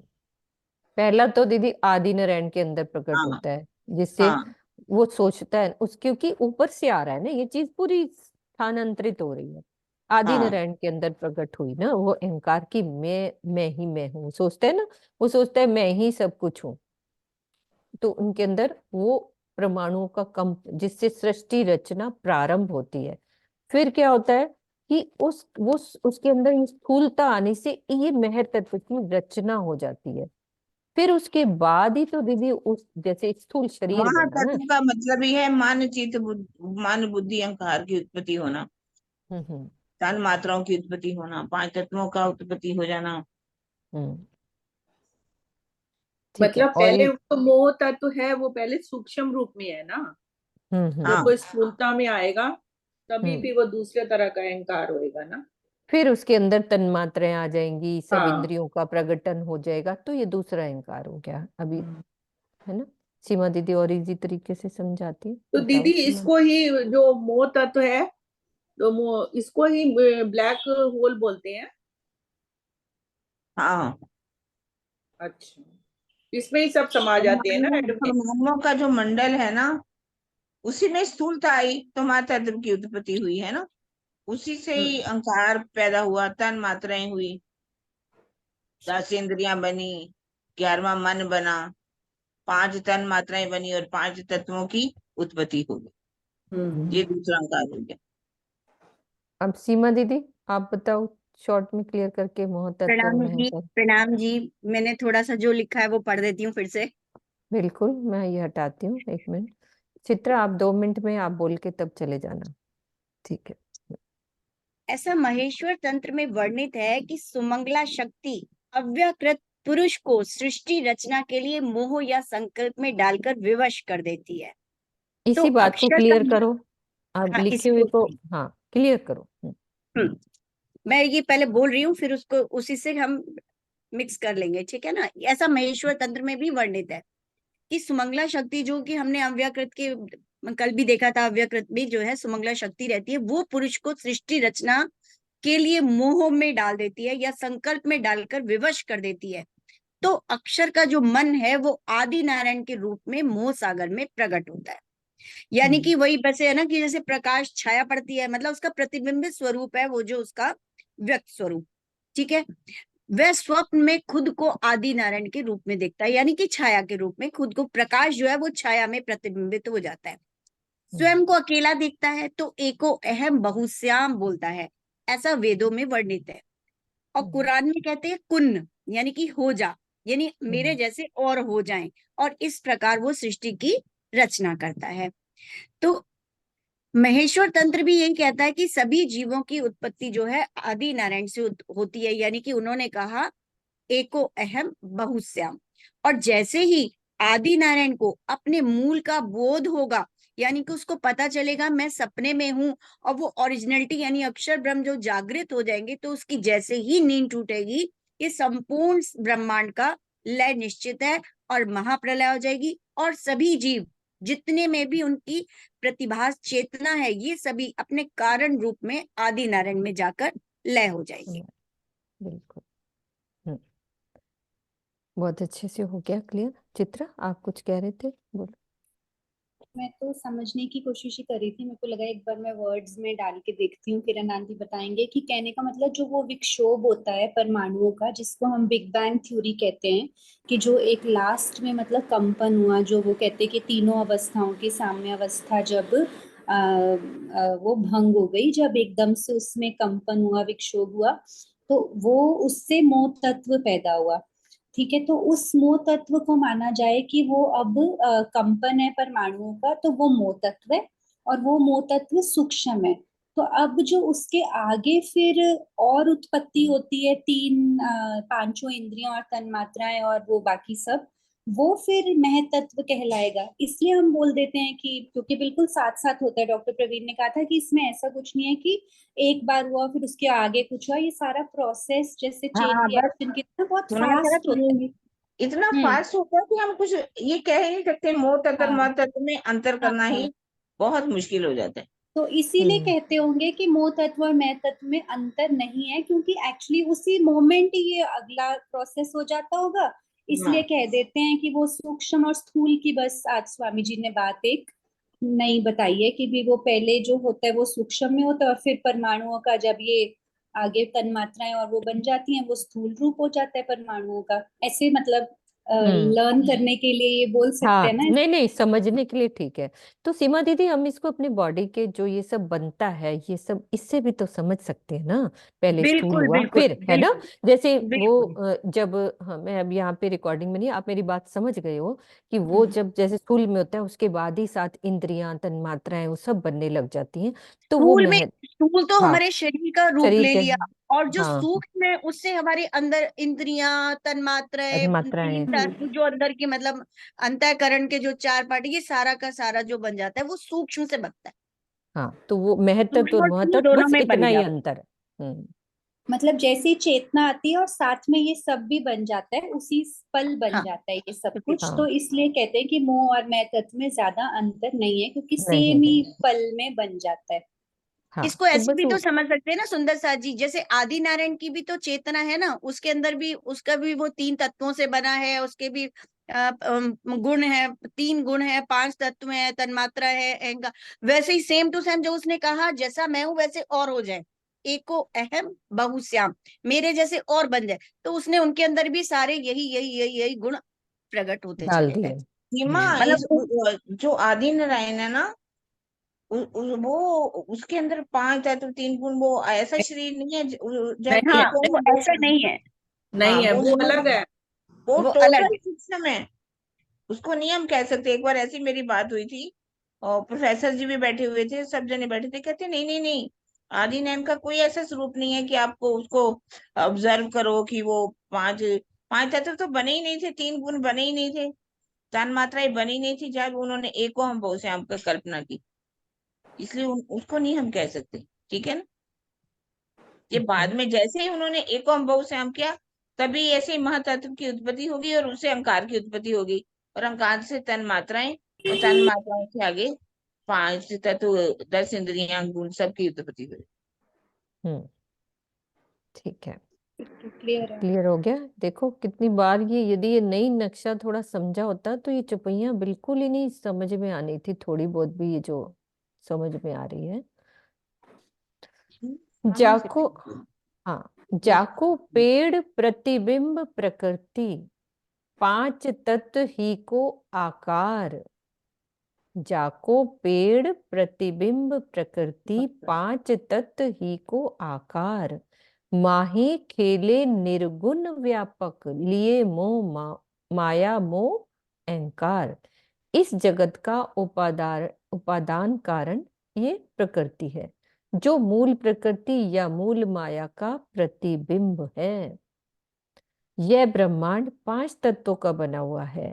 पहला तो दीदी आदि नारायण के अंदर प्रकट हाँ, होता है, जिससे हाँ, वो सोचता है उस, क्योंकि ऊपर से आ रहा है ना, ये चीज पूरी स्थानांतरित हो रही है। आदि हाँ, नारायण के अंदर प्रकट हुई ना वो अहंकार की, मैं ही मैं हूँ, सोचता है ना। वो सोचता है मैं ही सब कुछ हूँ। तो उनके अंदर वो परमाणुओं का कंप, जिससे सृष्टि रचना प्रारंभ होती है। फिर क्या होता है कि उसके अंदर ये स्थूलता आने से ये महर तत्व की रचना हो जाती है। फिर उसके बाद ही तो दीदी उस जैसे स्थूल शरीर बना ना। महातत्व का मतलब ही है मन, चित्त, मन, बुद्धि, अहंकार की उत्पत्ति होना, हम्म, तन मात्राओं की उत्पत्ति होना, पांच तत्वों का उत्पत्ति हो जाना। हम्म, ठीक है। मतलब और पहले तो मोह तत्व है वो पहले सूक्ष्म रूप में है ना, जब हाँ, वो स्थूलता में आएगा तभी हम्म, फिर वो दूसरे तरह का अहंकार होएगा ना। फिर उसके अंदर तन्मात्राएं आ जाएंगी, सब हाँ। इंद्रियों का प्रकटन हो जाएगा, तो ये दूसरा अहंकार हो गया अभी, है ना। सीमा दीदी और इजी तरीके से समझाती है, तो बताओ दीदी सीमा। इसको ही जो मोह तत्व है, तो इसको ही ब्लैक होल बोलते हैं। हाँ, अच्छा, इसमें ही सब समा जाते हैं ना मैडम जी? परमाणुओं का जो मंडल है ना, उसी में स्थूलता आई तो महातत्व की उत्पत्ति हुई है ना। उसी से ही अहंकार पैदा हुआ, तन मात्राएं हुई, 10 इंद्रियां बनी, 11वां मन बना, 5 तन मात्राएं बनी और 5 तत्वों की उत्पत्ति हो गई। ये दूसरा अहंकार हो गया। अब सीमा दीदी आप बताओ, शॉर्ट में क्लियर करके मोह तत्व और प्रणाम जी। महत्व। प्रणाम जी। मैंने थोड़ा सा जो लिखा है वो पढ़ देती हूँ फिर से। बिल्कुल, मैं ये हटाती हूँ, 1 मिनट। चित्रा आप 2 मिनट में आप बोल के तब चले जाना, ठीक है। ऐसा महेश्वर तंत्र में वर्णित है कि सुमंगला शक्ति अव्यकृत पुरुष को सृष्टि रचना के लिए मोह या संकल्प में डालकर विवश कर देती है। तो इसी बात को अक्षर क्लियर शब्द- करो, आप हाँ, लिखे हुए को, इसको हाँ क्लियर करो। मैं ये पहले बोल रही हूँ, फिर उसको उसी से हम मिक्स कर लेंगे, ठीक है ना। ऐसा महेश्वर तंत्र में भी वर्णित है कि सुमंगला शक्ति, जो कि हमने अव्यकृत के कल भी देखा था, अव्यकृत भी जो है सुमंगला शक्ति रहती है, वो पुरुष को सृष्टि रचना के लिए मोह में डाल देती है या संकल्प में डालकर विवश कर देती है। तो अक्षर का जो मन है वो आदि नारायण के रूप में मोह सागर में प्रकट होता है। यानी कि वही वैसे है ना कि जैसे प्रकाश छाया पड़ती है, मतलब उसका प्रतिबिंबित स्वरूप है वो, जो उसका व्यक्त स्वरूप, ठीक है। वह स्वप्न में खुद को आदि नारायण के रूप में देखता है, यानी कि छाया के रूप में खुद को, प्रकाश जो है वो छाया में प्रतिबिंबित हो जाता है। स्वयं को अकेला देखता है तो एको अहम बहुश्याम बोलता है, ऐसा वेदों में वर्णित है। और कुरान में कहते हैं कुन, यानी कि हो जा, यानी मेरे जैसे और हो जाएं, और इस प्रकार वो सृष्टि की रचना करता है। तो महेश्वर तंत्र भी यही कहता है कि सभी जीवों की उत्पत्ति जो है आदि नारायण से होती है, यानी कि उन्होंने कहा एको अहम बहुश्याम। और जैसे ही आदि नारायण को अपने मूल का बोध होगा, यानी कि उसको पता चलेगा मैं सपने में हूं, और वो ओरिजिनलिटी यानी अक्षर ब्रह्म जो जागृत हो जाएंगे, तो उसकी जैसे ही नींद टूटेगी, ये संपूर्ण ब्रह्मांड का लय निश्चित है और महाप्रलय हो जाएगी, और सभी जीव जितने में भी उनकी प्रतिभास चेतना है, ये सभी अपने कारण रूप में आदि नारायण में जाकर लय हो जाएंगे। बिल्कुल, बहुत अच्छे से हो गया क्लियर। चित्रा आप कुछ कह रहे थे, बोलो। मैं तो समझने की कोशिश ही कर रही थी, मेरे को लगा एक बार मैं वर्ड्स में डाल के देखती हूँ, फिर आनंदी बताएंगे कि कहने का मतलब जो वो विक्षोभ होता है परमाणुओं का, जिसको हम बिग बैंग थ्योरी कहते हैं, कि जो एक लास्ट में मतलब कंपन हुआ, जो वो कहते हैं कि तीनों अवस्थाओं की साम्य अवस्था जब वो भंग हो गई, जब एकदम से उसमें कंपन हुआ, विक्षोभ हुआ, तो वो उससे मोह तत्व पैदा हुआ। ठीक है, तो उस मोह तत्व को माना जाए कि वो अब कंपन है परमाणुओं का, तो वो मोह तत्व है, और वो मोह तत्व सूक्ष्म है। तो अब जो उसके आगे फिर और उत्पत्ति होती है, 5 इंद्रियां और तन्मात्राएं और वो बाकी सब, वो फिर महतत्व कहलाएगा। इसलिए हम बोल देते हैं कि, क्योंकि बिल्कुल साथ साथ होता है, डॉक्टर प्रवीण ने कहा था कि इसमें ऐसा कुछ नहीं है कि एक बार हुआ फिर उसके आगे कुछ हुआ, ये सारा प्रोसेस जैसे चेन हाँ, बस रिएक्शन की तरह बहुत सुनना जरा फास्ट होता है। इतना फास्ट होता है कि हम कुछ ये कह ही नहीं सकते। मोह तत्व और हाँ, मह तत्व में अंतर करना हाँ, ही बहुत मुश्किल हो जाता है। तो इसीलिए कहते होंगे कि मोह तत्व और मय तत्व में अंतर नहीं है, क्योंकि एक्चुअली उसी मोमेंट ही ये अगला प्रोसेस हो जाता होगा। इसलिए कह देते हैं कि वो सूक्ष्म और स्थूल की, बस आज स्वामी जी ने बात एक नई बताई है कि भी वो पहले जो होता है वो सूक्ष्म में होता है, और फिर परमाणुओं का जब ये आगे तन्मात्राएं और वो बन जाती हैं, वो स्थूल रूप हो जाता है परमाणुओं का। ऐसे मतलब लर्न करने के लिए ये बोल सकते हाँ, हैं ना। नहीं नहीं, समझने के लिए ठीक है। तो सीमा दीदी हम इसको अपने बॉडी के जो ये सब बनता है, ये सब इससे भी तो समझ सकते हैं ना। पहले स्थूल बिल्कुल हुआ बिल्कुल फिर, है ना। जैसे वो बिल्कुल। जब, हाँ मैं अब यहाँ पे रिकॉर्डिंग में नहीं, आप मेरी बात समझ गए हो कि वो जब जैसे स्थूल में होता है, उसके बाद ही 7 इंद्रियां तन्मात्राएं वो सब बनने लग जाती हैं, तो वो स्थूल में, स्थूल तो हाँ, हमारे शरीर का रूप शरीर ले के, लिया, और जो हाँ सूक्ष्म है उससे हमारे अंदर इंद्रियां, तन्मात्राएं, तन्मात्राएं, जो अंदर की मतलब अंतःकरण के जो 4 पार्ट, ये सारा का सारा जो बन जाता है वो सूक्ष्म से बनता है। हाँ, तो वो महत्व और सूक्ष्म और स्थूल महत्व दोनों बस में बन इतना ही गया। अंतर है। मतलब जैसे चेतना आती है और साथ में ये सब भी बन जाता है, उसी पल बन हाँ, जाता है ये सब कुछ। हाँ, तो इसलिए कहते हैं कि मोह और मय तत्व में ज्यादा अंतर नहीं है, क्योंकि नहीं सेम ही है। पल में बन जाता है। हाँ इसको तो ऐसे बस भी तो वो समझ सकते हैं ना सुंदर साथ जी, जैसे आदि नारायण की भी तो चेतना है ना, उसके अंदर भी उसका भी वो 3 तत्वों से बना है, उसके भी गुण है, 3 गुण है, 5 तत्व है, तन्मात्रा है, अहंकार। वैसे ही सेम टू सेम जो उसने कहा, जैसा मैं हूं वैसे और हो जाए, एको अहम बहुश्याम, मेरे जैसे और बन जाए, तो उसने उनके अंदर भी सारे यही यही यही यही गुण प्रकट होते डाल चले दिए। गए। सीमा, मतलब जो आदि नारायण है ना, वो उसके अंदर 5 तत्व 3 गुण, वो ऐसा शरीर नहीं है जब नहीं हाँ, है, एको वो हम बहु ऐसा नहीं है, नहीं हाँ, है, वो अलग है। वो वो अलग टोटल है। सिस्टम है, उसको नहीं हम कह सकते। एक बार ऐसी मेरी बात हुई थी और प्रोफेसर जी भी बैठे हुए थे, सब जने बैठे थे, कहते नहीं नहीं नहीं, आदि नारायण का कोई ऐसा स्वरूप नहीं है कि आपको उसको ऑब्जर्व करो कि वो पांच पांच तत्व तो बने ही नहीं थे, 3 गुण बने ही नहीं थे, तन मात्राएं बनी नहीं थी जब उन्होंने एको हम बहुश्याम का कल्पना की, इसलिए उसको नहीं हम कह सकते। ठीक है ना, ये बाद में जैसे ही उन्होंने एको हम बहुश्याम किया, तभी ऐसे ही महातत्व की उत्पत्ति होगी और उससे अहंकार की उत्पत्ति होगी, और अहंकार से तन मात्राएं, और तन मात्राओं से आगे 5 तत्व, 10 इंद्रियां, गुण, सब की उत्पत्ति हुई। हम्म, ठीक है, क्लियर है। क्लियर हो गया। देखो कितनी बार ये, यदि ये नई नक्शा थोड़ा समझा होता तो ये चुपैयां बिल्कुल ही नहीं समझ में आनी थी, थोड़ी बहुत भी ये जो समझ में आ रही है। सामने से जाको, हाँ, जाको पेड़ प्रतिबिंब प्रकृति, 5 तत्व ही को आकार। जाको पेड़ प्रतिबिंब प्रकृति, 5 तत्व ही को आकार। माही खेले निर्गुण व्यापक, लिए मोह माया मोह अहंकार। इस जगत का उपादान कारण ये प्रकृति है, जो मूल प्रकृति या मूल माया का प्रतिबिंब है। यह ब्रह्मांड 5 तत्वों का बना हुआ है।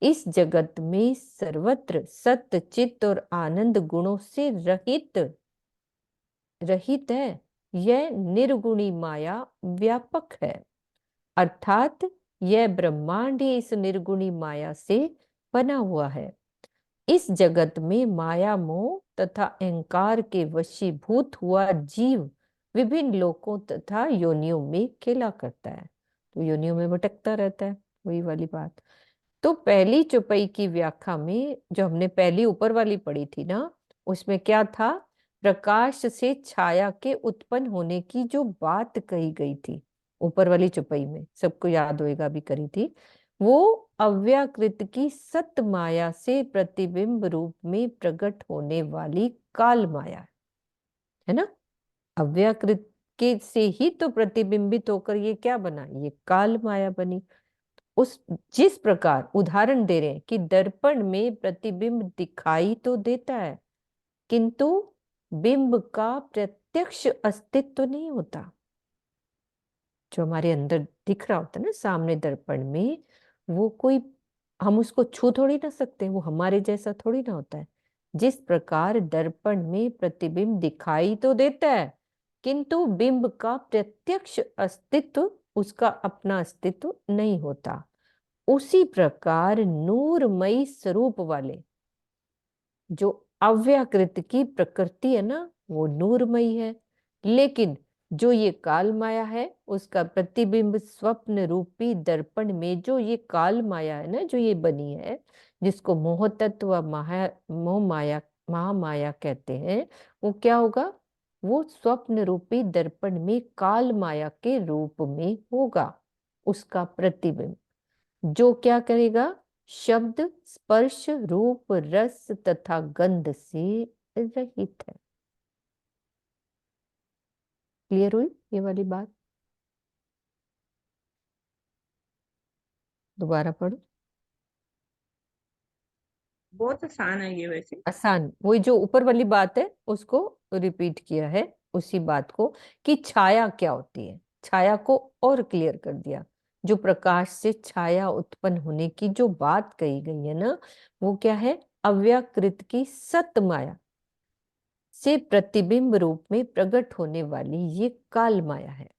इस जगत में सर्वत्र सत्य चित्त और आनंद गुणों से रहित रहित है। यह निर्गुणी माया व्यापक है, अर्थात यह ब्रह्मांड ही इस निर्गुणी माया से बना हुआ है। इस जगत में माया मोह तथा अहंकार के वशीभूत हुआ जीव विभिन्न लोकों तथा योनियों में खेला करता है, तो योनियों में भटकता रहता है, वही वाली बात। तो पहली चौपाई की व्याख्या में जो हमने पहली ऊपर वाली पढ़ी थी ना, उसमें क्या था, प्रकाश से छाया के उत्पन्न होने की जो बात कही गई थी ऊपर वाली चौपाई में, सबको याद होएगा, भी करी थी, वो अव्याकृत की सत माया से प्रतिबिंब रूप में प्रकट होने वाली काल माया है ना। अव्याकृत के से ही तो प्रतिबिंबित होकर ये क्या बना, ये काल माया बनी। उस जिस प्रकार उदाहरण दे रहे हैं कि दर्पण में प्रतिबिंब दिखाई तो देता है, किंतु बिंब का प्रत्यक्ष अस्तित्व नहीं होता। जो हमारे अंदर दिख रहा होता है ना सामने दर्पण में, वो कोई, हम उसको छू थोड़ी ना सकते, वो हमारे जैसा थोड़ी ना होता है। जिस प्रकार दर्पण में प्रतिबिंब दिखाई तो देता है, किंतु बिंब का प्रत्यक्ष अस्तित्व, उसका अपना अस्तित्व नहीं होता, उसी प्रकार नूरमयी स्वरूप वाले जो अव्याकृत की प्रकृति है ना, वो नूरमयी है। लेकिन जो ये काल माया है, उसका प्रतिबिंब स्वप्न रूपी दर्पण में जो ये काल माया है ना, जो ये बनी है, जिसको मोह तत्व व मोह माया महामाया कहते हैं, वो क्या होगा, वो स्वप्न रूपी दर्पण में काल माया के रूप में होगा, उसका प्रतिबिंब, जो क्या करेगा, शब्द स्पर्श रूप रस तथा गंध से रहित है। क्लियर हुई ये वाली बात? दोबारा पढ़ो। बहुत आसान है ये वैसे। आसान, वही जो ऊपर वाली बात है उसको रिपीट किया है, उसी बात को, कि छाया क्या होती है, छाया को और क्लियर कर दिया। जो प्रकाश से छाया उत्पन्न होने की जो बात कही गई है ना, वो क्या है, अव्याकृत की सत माया से प्रतिबिंब रूप में प्रकट होने वाली ये काल माया है।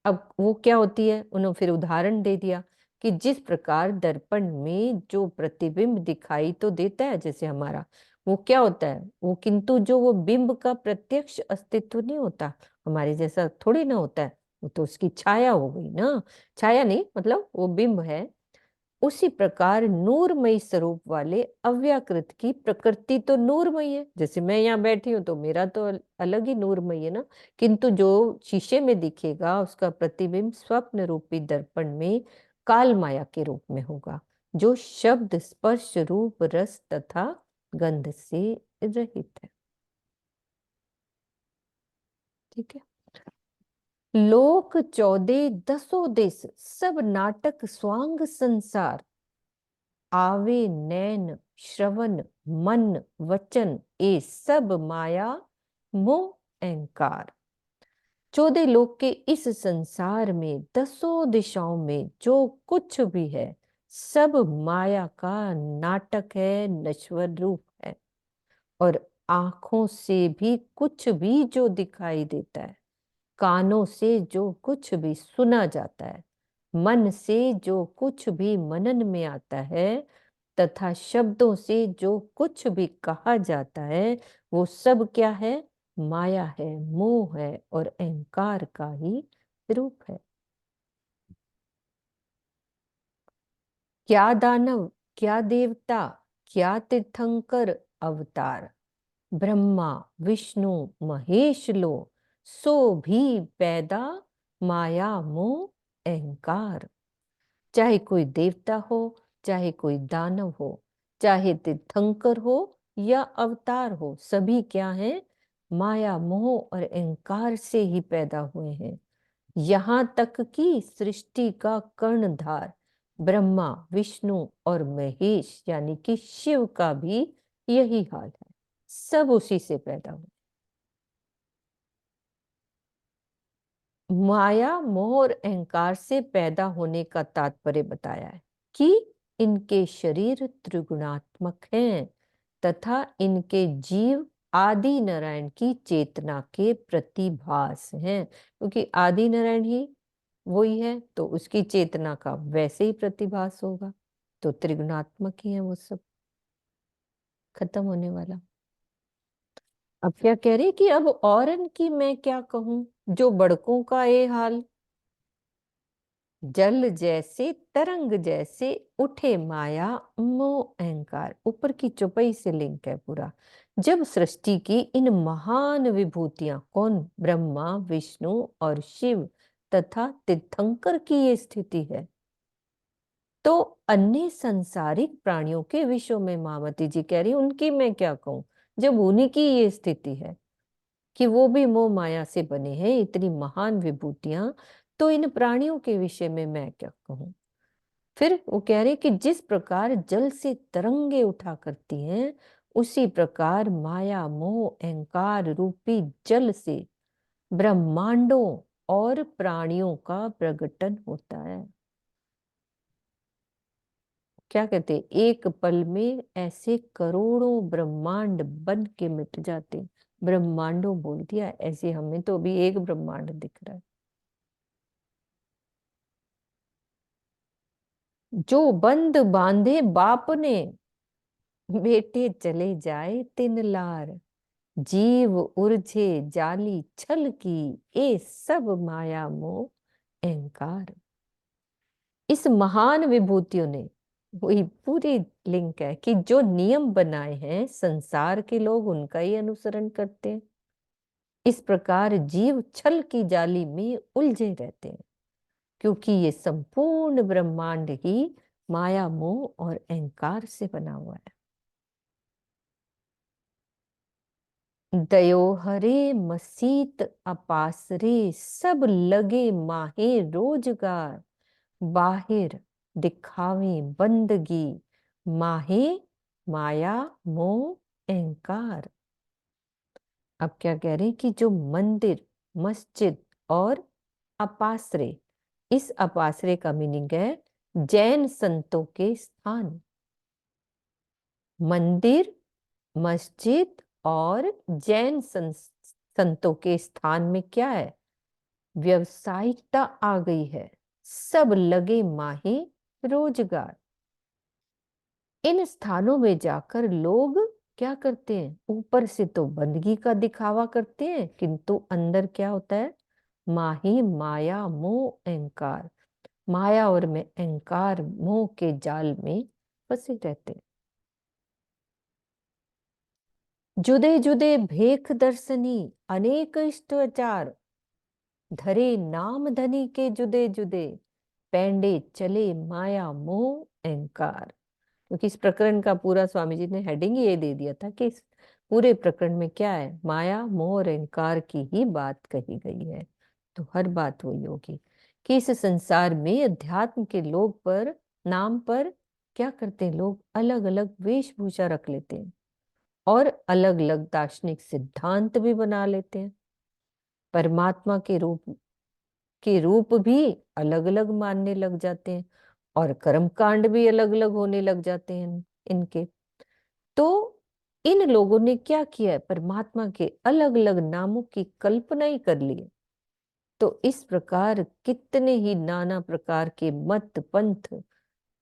अब वो क्या होती है, उन्होंने फिर उदाहरण दे दिया कि जिस प्रकार दर्पण में जो प्रतिबिंब दिखाई तो देता है जैसे हमारा, वो क्या होता है, वो किंतु जो वो बिंब का प्रत्यक्ष अस्तित्व नहीं होता, हमारे जैसा थोड़ी ना होता है, वो तो उसकी छाया हो गई ना, छाया नहीं मतलब वो बिंब है। उसी प्रकार नूरमयी स्वरूप वाले अव्याकृत की प्रकृति तो नूरमयी है, जैसे मैं यहाँ बैठी हूँ तो मेरा तो अलग ही नूरमयी है ना, किंतु जो शीशे में दिखेगा उसका प्रतिबिंब स्वप्न रूपी दर्पण में काल माया के रूप में होगा, जो शब्द स्पर्श रूप रस तथा गंध से रहित है। ठीक है। लोक 14 दसों देश सब नाटक स्वांग संसार, आवे नैन श्रवण मन वचन ए सब माया मोह अहंकार। 14 लोक के इस संसार में दसों दिशाओं में जो कुछ भी है सब माया का नाटक है, नश्वर रूप है। और आंखों से भी कुछ भी जो दिखाई देता है, कानों से जो कुछ भी सुना जाता है, मन से जो कुछ भी मनन में आता है, तथा शब्दों से जो कुछ भी कहा जाता है, वो सब क्या है, माया है, मोह है और अहंकार का ही रूप है। क्या दानव, क्या देवता, क्या तीर्थंकर अवतार, ब्रह्मा विष्णु महेश लो, सो भी पैदा माया मोह अहंकार। चाहे कोई देवता हो, चाहे कोई दानव हो, चाहे तीर्थंकर हो या अवतार हो, सभी क्या है, माया मोह और अहंकार से ही पैदा हुए हैं। यहाँ तक कि सृष्टि का कर्णधार ब्रह्मा विष्णु और महेश यानी कि शिव का भी यही हाल है, सब उसी से पैदा हुए। माया मोह और अहंकार से पैदा होने का तात्पर्य बताया है कि इनके शरीर त्रिगुणात्मक हैं तथा इनके जीव आदि नारायण की चेतना के प्रतिभास हैं, क्योंकि आदि नारायण ही वही है तो उसकी चेतना का वैसे ही प्रतिभास होगा, तो त्रिगुणात्मक ही है वो सब, खत्म होने वाला। अब क्या कह रही कि अब औरन की मैं क्या कहूं, जो बड़कों का ये हाल, जल जैसे तरंग जैसे उठे माया मोह अहंकार। ऊपर की चौपाई से लिंक है पूरा। जब सृष्टि की इन महान विभूतियां, कौन, ब्रह्मा विष्णु और शिव तथा तीर्थंकर की ये स्थिति है, तो अन्य संसारिक प्राणियों के विषयों में महामती जी कह रही उनकी मैं क्या कहूं, जब उन्हीं की ये स्थिति है कि वो भी मोह माया से बने हैं इतनी महान विभूतियां, तो इन प्राणियों के विषय में मैं क्या कहूं। फिर वो कह रहे कि जिस प्रकार जल से तरंगे उठा करती हैं, उसी प्रकार माया मोह अहंकार रूपी जल से ब्रह्मांडों और प्राणियों का प्रकटन होता है। क्या कहते, एक पल में ऐसे करोड़ों ब्रह्मांड बन के मिट जाते। ब्रह्मांडों बोल दिया, ऐसे हमें तो अभी एक ब्रह्मांड दिख रहा है। जो बंद बांधे बाप ने, बेटे चले जाए तिन लार, जीव उलझे जाली छल की, ए सब माया मोह अहंकार। इस महान विभूतियों ने, वही पूरी लिंक है कि जो नियम बनाए हैं संसार के लोग उनका ही अनुसरण करते हैं। इस प्रकार जीव छल की जाली में उलझे रहते हैं, क्योंकि ये संपूर्ण ब्रह्मांड ही माया मोह और अहंकार से बना हुआ है। दयो हरे मसीत अपासरे, सब लगे माहे रोजगार, बाहिर दिखावे बंदगी, माहे माया मोह अहंकार। अब क्या कह रहे हैं कि जो मंदिर मस्जिद और अपासरे, इस अपासरे का मीनिंग है जैन संतों के स्थान। मंदिर मस्जिद और जैन संतों के स्थान में क्या है, व्यवसायिकता आ गई है, सब लगे माहे रोजगार। इन स्थानों में जाकर लोग क्या करते हैं, ऊपर से तो बंदगी का दिखावा करते हैं, किंतु अंदर क्या होता है, माही माया मोह अहंकार, माया और में अहंकार मोह के जाल में फंसे रहते हैं। जुदे जुदे भेख दर्शनी अनेक इष्ट आचार, धरे नाम धनी के जुदे जुदे, पैंडे चले माया मोह अहंकार। क्योंकि इस प्रकरण का पूरा स्वामी जी ने हेडिंग ये दे दिया था कि इस पूरे प्रकरण में क्या है, माया मोह और अहंकार की ही बात कही गई है। तो हर बात वही होगी कि इस संसार में अध्यात्म के लोग पर नाम पर क्या करते हैं, लोग अलग अलग वेशभूषा रख लेते हैं और अलग अलग दार्शनिक सिद्धांत भी बना लेते हैं। परमात्मा के रूप भी अलग अलग मानने लग जाते हैं और कर्मकांड भी अलग अलग होने लग जाते हैं इनके। तो इन लोगों ने क्या किया है, परमात्मा के अलग अलग नामों की कल्पना ही कर ली है। तो इस प्रकार कितने ही नाना प्रकार के मत पंथ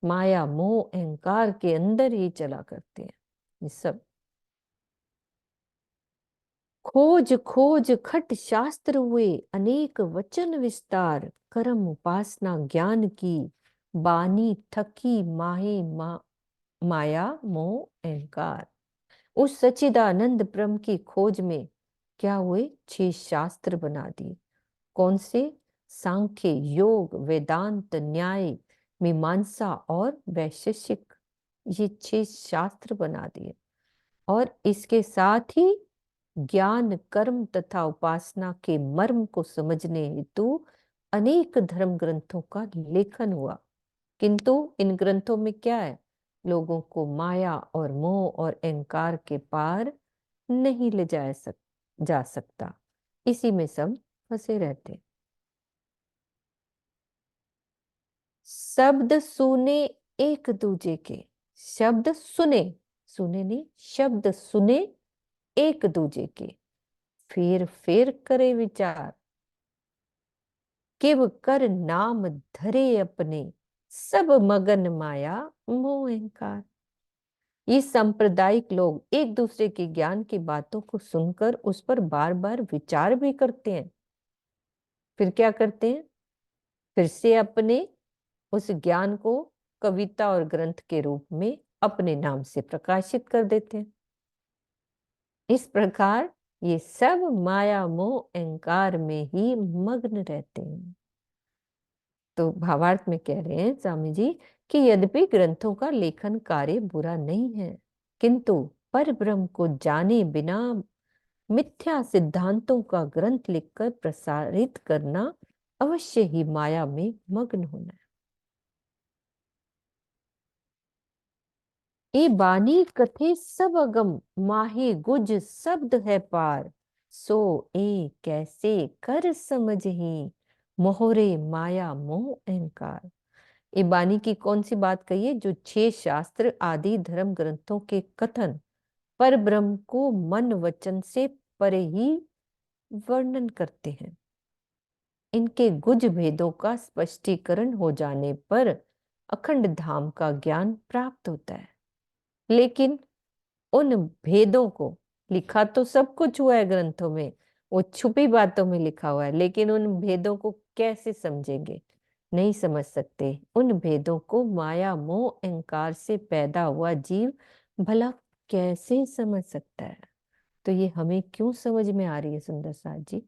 माया मोह अहंकार के अंदर ही चला करते हैं ये सब। खोज खोज खट शास्त्र हुए अनेक वचन विस्तार, कर्म उपासना ज्ञान की बानी थकी माहे माया मोह अहंकार। उस सच्चिदानंद ब्रह्म की खोज में क्या हुए, 6 शास्त्र बना दिए। कौन से, सांख्य योग वेदांत न्याय मीमांसा और वैशेषिक, ये 6 शास्त्र बना दिए। और इसके साथ ही ज्ञान कर्म तथा उपासना के मर्म को समझने हेतु अनेक धर्म ग्रंथों का लेखन हुआ। किंतु इन ग्रंथों में क्या है, लोगों को माया और मोह और अहंकार के पार नहीं ले जा सकता, इसी में सब फंसे रहते। शब्द सुने एक दूजे के, शब्द सुने, सुने नहीं, शब्द सुने एक दूजे के, फेर फेर करे विचार, किव कर नाम धरे अपने, सब मगन माया मोह अहंकार। ये सांप्रदायिक लोग एक दूसरे के ज्ञान की बातों को सुनकर उस पर बार बार विचार भी करते हैं। फिर क्या करते हैं, फिर से अपने उस ज्ञान को कविता और ग्रंथ के रूप में अपने नाम से प्रकाशित कर देते हैं। इस प्रकार ये सब माया मोह अहंकार में ही मग्न रहते हैं। तो भावार्थ में कह रहे हैं स्वामी जी कि यद्यपि ग्रंथों का लेखन कार्य बुरा नहीं है, किंतु पर ब्रह्म को जाने बिना मिथ्या सिद्धांतों का ग्रंथ लिखकर प्रसारित करना अवश्य ही माया में मग्न होना है। ए बानी कथे सब अगम, माहे गुज शब्द है पार, सो ए कैसे कर समझ ही, मोहरे माया मोह अहंकार। ये बानी की कौन सी बात कही है, जो 6 शास्त्र आदि धर्म ग्रंथों के कथन पर ब्रह्म को मन वचन से परे ही वर्णन करते हैं। इनके गुज भेदों का स्पष्टीकरण हो जाने पर अखंड धाम का ज्ञान प्राप्त होता है। लेकिन उन भेदों को, लिखा तो सब कुछ हुआ है ग्रंथों में, वो छुपी बातों में लिखा हुआ है, लेकिन उन भेदों को कैसे समझेंगे, नहीं समझ सकते। उन भेदों को माया मोह अहंकार से पैदा हुआ जीव भला कैसे समझ सकता है। तो ये हमें क्यों समझ में आ रही है सुंदर साथ जी,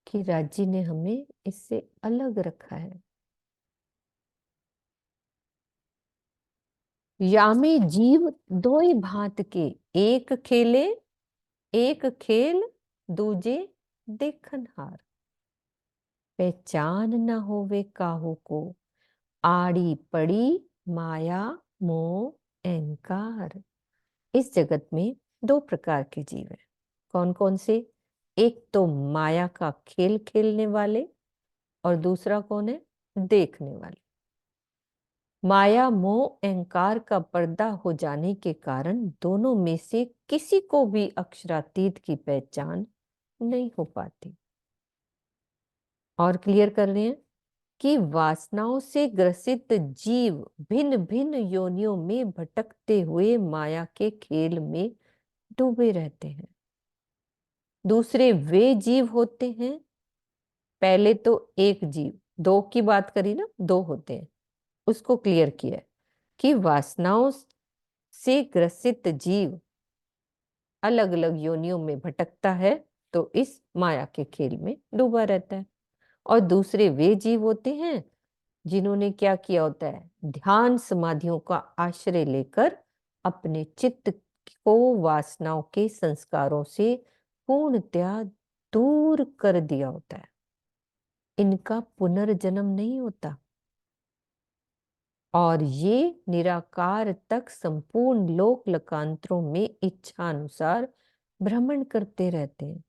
कि राज जी ने हमें इससे अलग रखा है। यामे जीव दोई भांत के, एक खेल दूजे देखन हार, पहचान न होवे काहू को, आड़ी पड़ी माया मोह अहंकार। इस जगत में 2 प्रकार के जीव हैं। कौन कौन से, एक तो माया का खेल खेलने वाले और दूसरा कौन है, देखने वाले। माया मोह अहंकार का पर्दा हो जाने के कारण दोनों में से किसी को भी अक्षरातीत की पहचान नहीं हो पाती। और क्लियर कर रहे हैं, कि वासनाओं से ग्रसित जीव भिन्न भिन्न योनियों में भटकते हुए माया के खेल में डूबे रहते हैं। दूसरे वे जीव होते हैं, पहले तो एक जीव, दो की बात करी ना, दो होते हैं, उसको क्लियर किया कि वासनाओं से ग्रसित जीव अलग अलग योनियों में भटकता है तो इस माया के खेल में डूबा रहता है। और दूसरे वे जीव होते हैं जिन्होंने क्या किया होता है, ध्यान समाधियों का आश्रय लेकर अपने चित्त को वासनाओं के संस्कारों से पूर्णतया दूर कर दिया होता है। इनका पुनर्जन्म नहीं होता और ये निराकार तक संपूर्ण लोक लोकांतरों में इच्छा अनुसार भ्रमण करते रहते हैं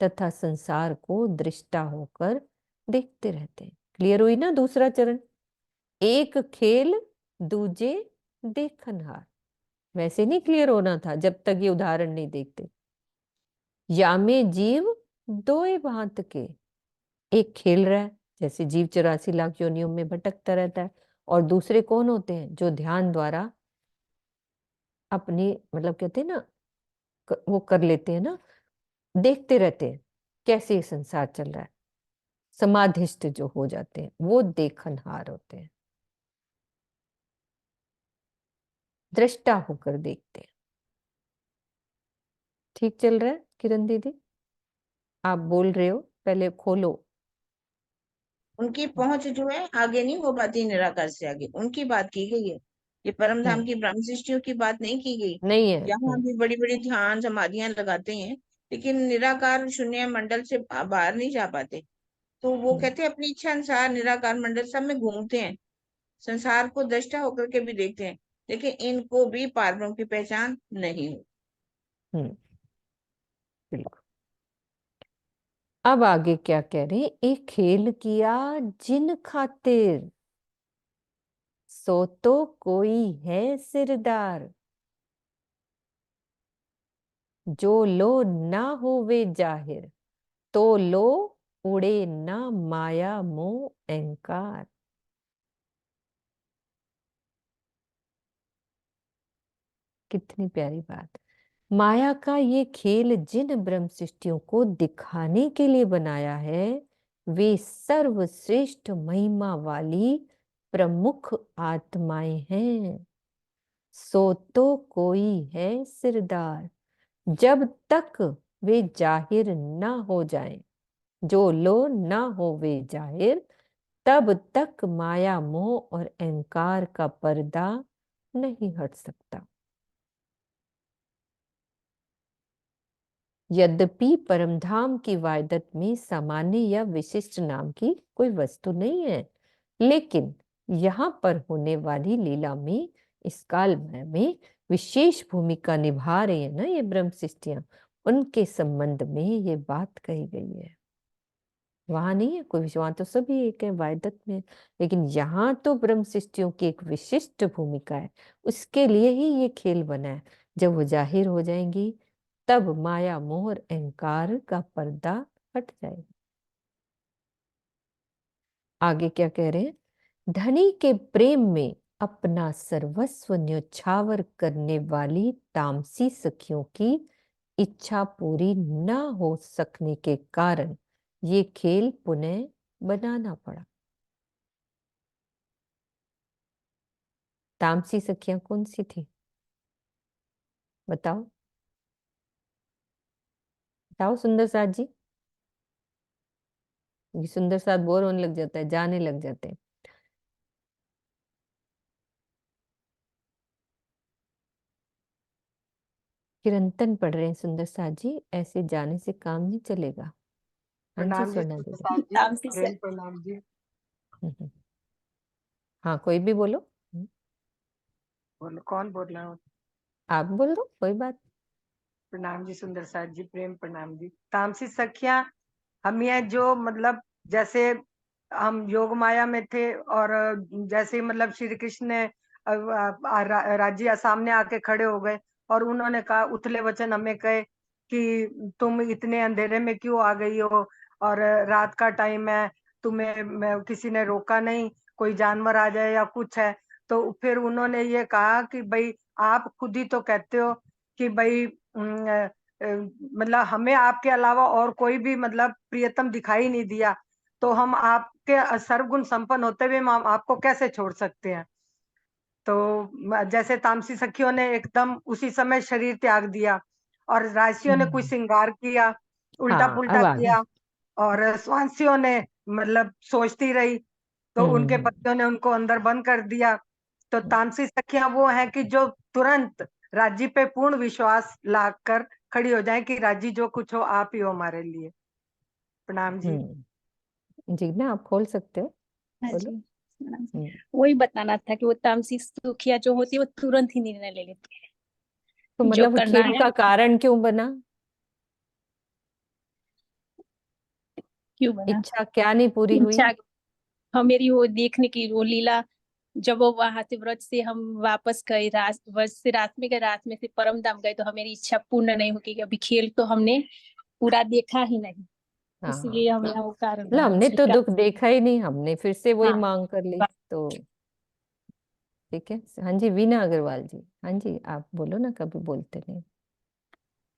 तथा संसार को दृष्टा होकर देखते रहते हैं। क्लियर हुई ना दूसरा चरण? एक खेल दूजे देखनहार। वैसे नहीं क्लियर होना था जब तक ये उदाहरण नहीं देखते। या में जीव दोए भांत के, एक खेल रहा है जैसे जीव 84 लाख योनियों में भटकता रहता है, और दूसरे कौन होते हैं जो ध्यान द्वारा अपनी मतलब कहते हैं ना वो कर लेते हैं ना, देखते रहते हैं कैसे ये संसार चल रहा है, समाधिष्ठ जो हो जाते हैं वो देखनहार होते हैं, दृष्टा होकर देखते हैं। ठीक चल रहा है किरण दीदी? आप बोल रहे हो, पहले खोलो। उनकी पहुंच जो है आगे नहीं हो पाती निराकार से आगे, उनकी बात की गई है। ये परम धाम की ब्रह्म सृष्टियों की बात नहीं की गई। नहीं है। यहाँ भी बड़ी बड़ी ध्यान समाधियां लगाते हैं लेकिन निराकार शून्य मंडल से बाहर नहीं जा पाते। तो वो कहते हैं अपनी इच्छा अनुसार निराकार मंडल सब में घूमते हैं, संसार को दृष्टा होकर के भी देखते हैं, लेकिन इनको भी पारब्रह्म की पहचान नहीं हो। बिल्कुल। अब आगे क्या कह रहे हैं, एक खेल किया जिन खातिर सो तो कोई है सिरदार, जो लो ना होवे जाहिर, तो लो उड़े ना माया मोह अहंकार। कितनी प्यारी बात। माया का ये खेल जिन ब्रह्म सृष्टियों को दिखाने के लिए बनाया है वे सर्वश्रेष्ठ महिमा वाली प्रमुख आत्माएं हैं। सो तो कोई है सिरदार, जब तक वे जाहिर ना हो जाएं, जो लो ना हो वे जाहिर, तब तक माया मोह और अहंकार का पर्दा नहीं हट सकता। यद्यपि परमधाम की वायदत में सामान्य या विशिष्ट नाम की कोई वस्तु नहीं है, लेकिन यहाँ पर होने वाली लीला में इस काल में विशेष भूमिका निभा रही है ना ये ब्रह्म सृष्टियां, उनके संबंध में ये बात कही गई है। वहां नहीं है कोई, वहां तो सभी एक है वायदत में, लेकिन यहाँ तो ब्रह्म सृष्टियों की एक विशिष्ट भूमिका है, उसके लिए ही ये खेल बना है। जब वो जाहिर हो जाएंगी तब माया मोह और अहंकार का पर्दा हट जाएगा। आगे क्या कह रहे हैं, धनी के प्रेम में अपना सर्वस्व न्यौछावर करने वाली तामसी सखियों की इच्छा पूरी न हो सकने के कारण ये खेल पुनः बनाना पड़ा। तामसी सखियां कौन सी थी बताओ, बताओ सुंदर साथ जी। ये सुंदर साथ बोर होने लग जाता है, जाने लग जाते हैं। किरंतन पढ़ रहे हैं सुंदर साथ जी, ऐसे जाने से काम नहीं चलेगा। हाँ जी प्रणाम जी स्वर्णा सुंदर दीदी। साथ जी, तामसी प्रेम सर। प्रणाम जी। हाँ कोई भी बोलो। बोलो कौन बोल रहा हो? आप बोल दो, कोई बात। प्रणाम जी सुंदर साथ जी, प्रेम प्रणाम जी। तामसी सखियां हम ये जो मतलब जैसे हम योग माया में थे और जैसे मतलब श्री कृष्ण ने राज्य सामने आके खड़े हो गए और उन्होंने कहा उथले वचन हमें कहे कि तुम इतने अंधेरे में क्यों आ गई हो और रात का टाइम है किसी ने रोका नहीं, कोई जानवर आ जाए या कुछ है। तो फिर उन्होंने ये कहा कि भाई आप खुद ही तो कहते हो कि भाई मतलब हमें आपके अलावा और कोई भी मतलब प्रियतम दिखाई नहीं दिया, तो हम आपके सर्वगुण संपन्न होते हुए हम आपको कैसे छोड़ सकते हैं। तो जैसे तामसी सखियों ने एकदम उसी समय शरीर त्याग दिया, और राशियों ने कुछ श्रृंगार किया, उल्टा हाँ, पुल्टा अब आ गया। किया, और स्वांसियों ने मतलब सोचती रही, तो उनके पतियों ने उनको अंदर बंद कर दिया। तो तामसी सखियां वो हैं कि जो तुरंत राजी पे पूर्ण विश्वास लाकर खड़ी हो जाए कि राजी जो कुछ हो आप ही हो हमारे लिए। प्रणाम जी। जी ना, आप खोल सकते हो, हाँ बोलो। जी, वही बताना था कि वो तामसी सुखिया जो होती है वो तुरंत ही निर्णय ले लेती है तो जो मतलब करना खेल है। का कारण क्यों बना? क्यों बना? इच्छा क्या नहीं पूरी हुई? इच्छा मेरी वो देखने की वो लीला, जब वो वहां से व्रत से हम वापस गए, व्रत से रात में से परम धाम गए, तो मेरी इच्छा पूर्ण नहीं होगी कि अभी खेल तो हमने पूरा देखा ही नहीं, हाँ, इसलिए हमें वो कारण मतलब बना हमने तो उसका। दुख देखा ही नहीं, हमने फिर से वही हाँ, मांग कर ली। तो ठीक है। हाँ जी, वीना अग्रवाल जी, हाँ जी, आप बोलो ना, कभी बोलते नहीं।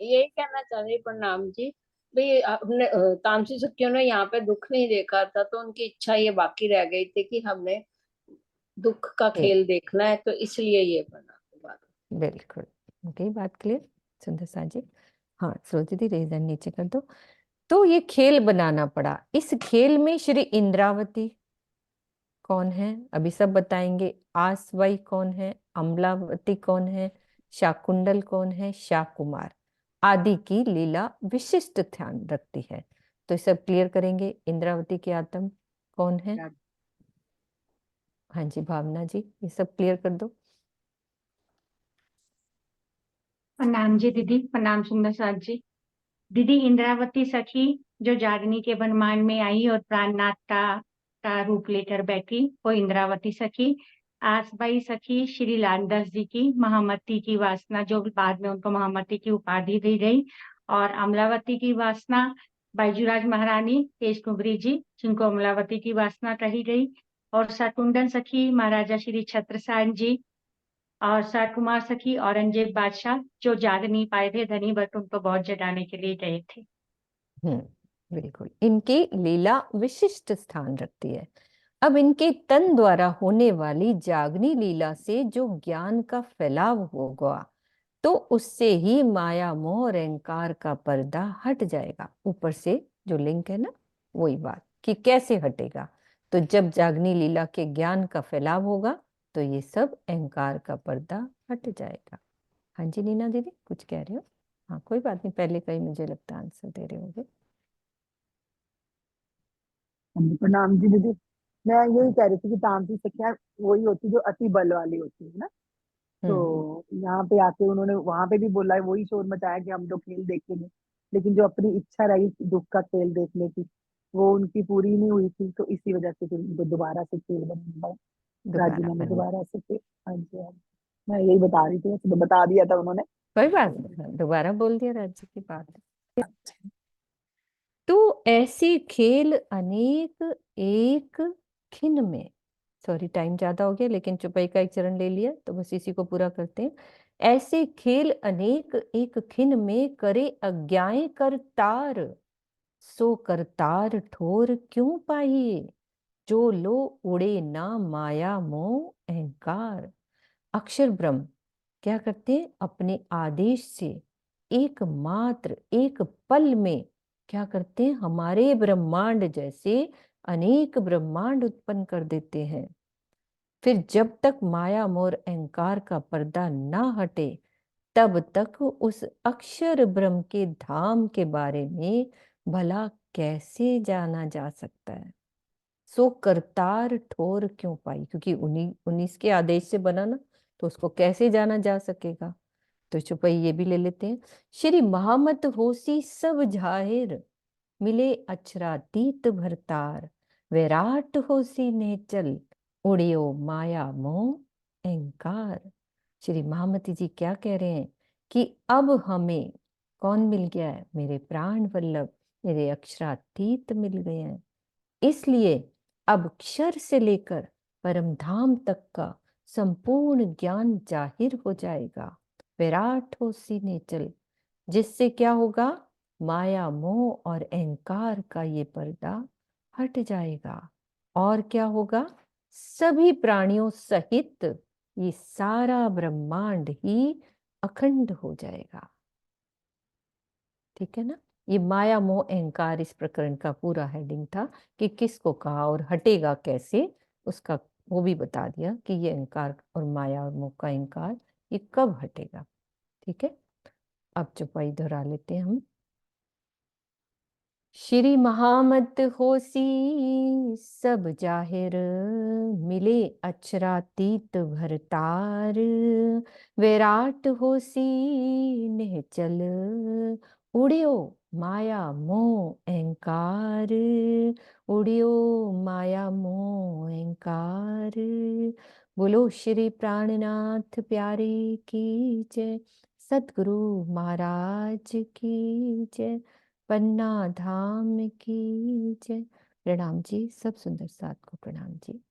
यही कहना चाह रही, प्रणाम जी। भाई हमने तामसी सखियों ने यहाँ पे दुख नहीं देखा था, तो उनकी इच्छा ये बाकी रह गई थी कि हमने दुख का खेल देखना है, तो इसलिए ये बना बात। बिल्कुल, ओके, बात क्लियर। सुंदर सा जी, हाँ सरोज दीदी रेज हैंड नीचे कर दो। तो ये खेल बनाना पड़ा। इस खेल में श्री इंद्रावती कौन है, अभी सब बताएंगे। आसवाई कौन है, अमलावती कौन है, शाकुंडल कौन है, शाकुमार आदि की लीला विशिष्ट ध्यान रखती है। तो ये सब क्लियर करेंगे। इंद्रावती के आत्म कौन है? हाँ जी, भावना जी, ये सब क्लियर कर दो। प्रणाम जी दीदी, प्रणाम सुंदर साथ जी। दीदी इंद्रावती सखी जो जागनी के बनमान में आई और प्राणनाथ का रूप लेकर बैठी, वो इंद्रावती सखी। आसबाई सखी श्री लालदास जी की महामती की वासना, जो बाद में उनको महामती की उपाधि दी गई। और अमलावती की वासना बैजूराज महारानी केश कुंवरी जी, जिनको अमलावती की वासना कही गई। और शाकुंडन सखी महाराजा श्री छत्रसाल जी। और शाकुमार सखी औरंगजेब बादशाह, जो जाग नहीं पाए थे धनी, बट उनको बहुत जगाने के लिए गए थे। बिल्कुल, इनकी लीला विशिष्ट स्थान रखती है। अब इनके तन द्वारा होने वाली जागनी लीला से जो ज्ञान का फैलाव होगा, तो उससे ही माया मोह और अहंकार का पर्दा हट जाएगा। ऊपर से जो लिंक है ना, वही बात कि कैसे हटेगा। तो जब जागनी लीला के ज्ञान का फैलाव होगा, तो ये सब अहंकार का पर्दा हट जाएगा। हाँ जी नीना दीदी, कुछ कह रहे हो? हाँ कोई बात नहीं, पहले का ही मुझे लगता है आंसर दे रहे होंगे। प्रणाम जी दीदी, मैं यही कह रही थी कि तामसी सखियां वही होती जो अति बल वाली होती है ना। तो यहाँ पे आके उन्होंने वहां पे भी बोला है, वही शोर मचाया कि हम लोग खेल देखेंगे, लेकिन जो अपनी इच्छा रही दुख का खेल देखने की, वो उनकी पूरी नहीं हुई थी, तो इसी वजह से फिर उनको दोबारा से खेल बनना पड़ा, राजीनामा दोबारा से फिर। हाँ जी, हाँ, मैं यही बता रही थी, वैसे तो बता दिया था उन्होंने। कोई बात नहीं, दोबारा बोल दिया, राज्य की बात। तो ऐसे खेल अनेक एक खिन में, सॉरी टाइम ज्यादा हो गया, लेकिन चौपाई का एक चरण ले लिया, तो बस इसी को पूरा करते हैं। ऐसे खेल अनेक एक खिन में करे अज्ञाए करतार, सो करतार ठोर क्यों पाइए, जो लो उड़े ना माया मोह अहंकार। अक्षर ब्रह्म क्या करते हैं, अपने आदेश से एकमात्र एक पल में क्या करते हैं, हमारे ब्रह्मांड जैसे अनेक ब्रह्मांड उत्पन्न कर देते हैं। फिर जब तक माया मोर अहंकार का पर्दा ना हटे, तब तक उस अक्षर ब्रह्म के धाम के बारे में भला कैसे जाना जा सकता है। सो करतार ठोर क्यों पाई, क्योंकि उन्हीं 19 के आदेश से बना ना, तो उसको कैसे जाना जा सकेगा। तो चुपई ये भी ले लेते हैं। श्री महामत होसी सब जाहिर, मिले अक्षरातीत भरतार, विराट होसी नेचल, उड़ियो माया मोह अहंकार। श्री महामती जी क्या कह रहे हैं कि अब हमें कौन मिल गया है, मेरे प्राण वल्लभ, मेरे अक्षरातीत मिल गए हैं। इसलिए अब क्षर से लेकर परम धाम तक का संपूर्ण ज्ञान जाहिर हो जाएगा। विराट हो सीने चल, जिससे क्या होगा, माया मोह और अहंकार का ये पर्दा हट जाएगा। और क्या होगा, सभी प्राणियों सहित ये सारा ब्रह्मांड ही अखंड हो जाएगा। ठीक है ना। ये माया मोह अहंकार इस प्रकरण का पूरा हेडिंग था कि किसको कहा और हटेगा कैसे, उसका वो भी बता दिया कि ये अहंकार और माया और मोह का अहंकार ये कब हटेगा। ठीक है, अब चौपाई दोहरा लेते हैं हम। श्री महामत होसी सब जाहिर, मिले अक्षरातीत भरतार। विराट होसी निहचल, उड़ियो माया मोह अहंकार। उड़ियो माया मोह अहंकार। बोलो श्री प्राणनाथ प्यारे की जय, सतगुरु महाराज की जय, पन्ना धाम की जय। प्रणाम जी, सब सुंदर साथ को प्रणाम जी।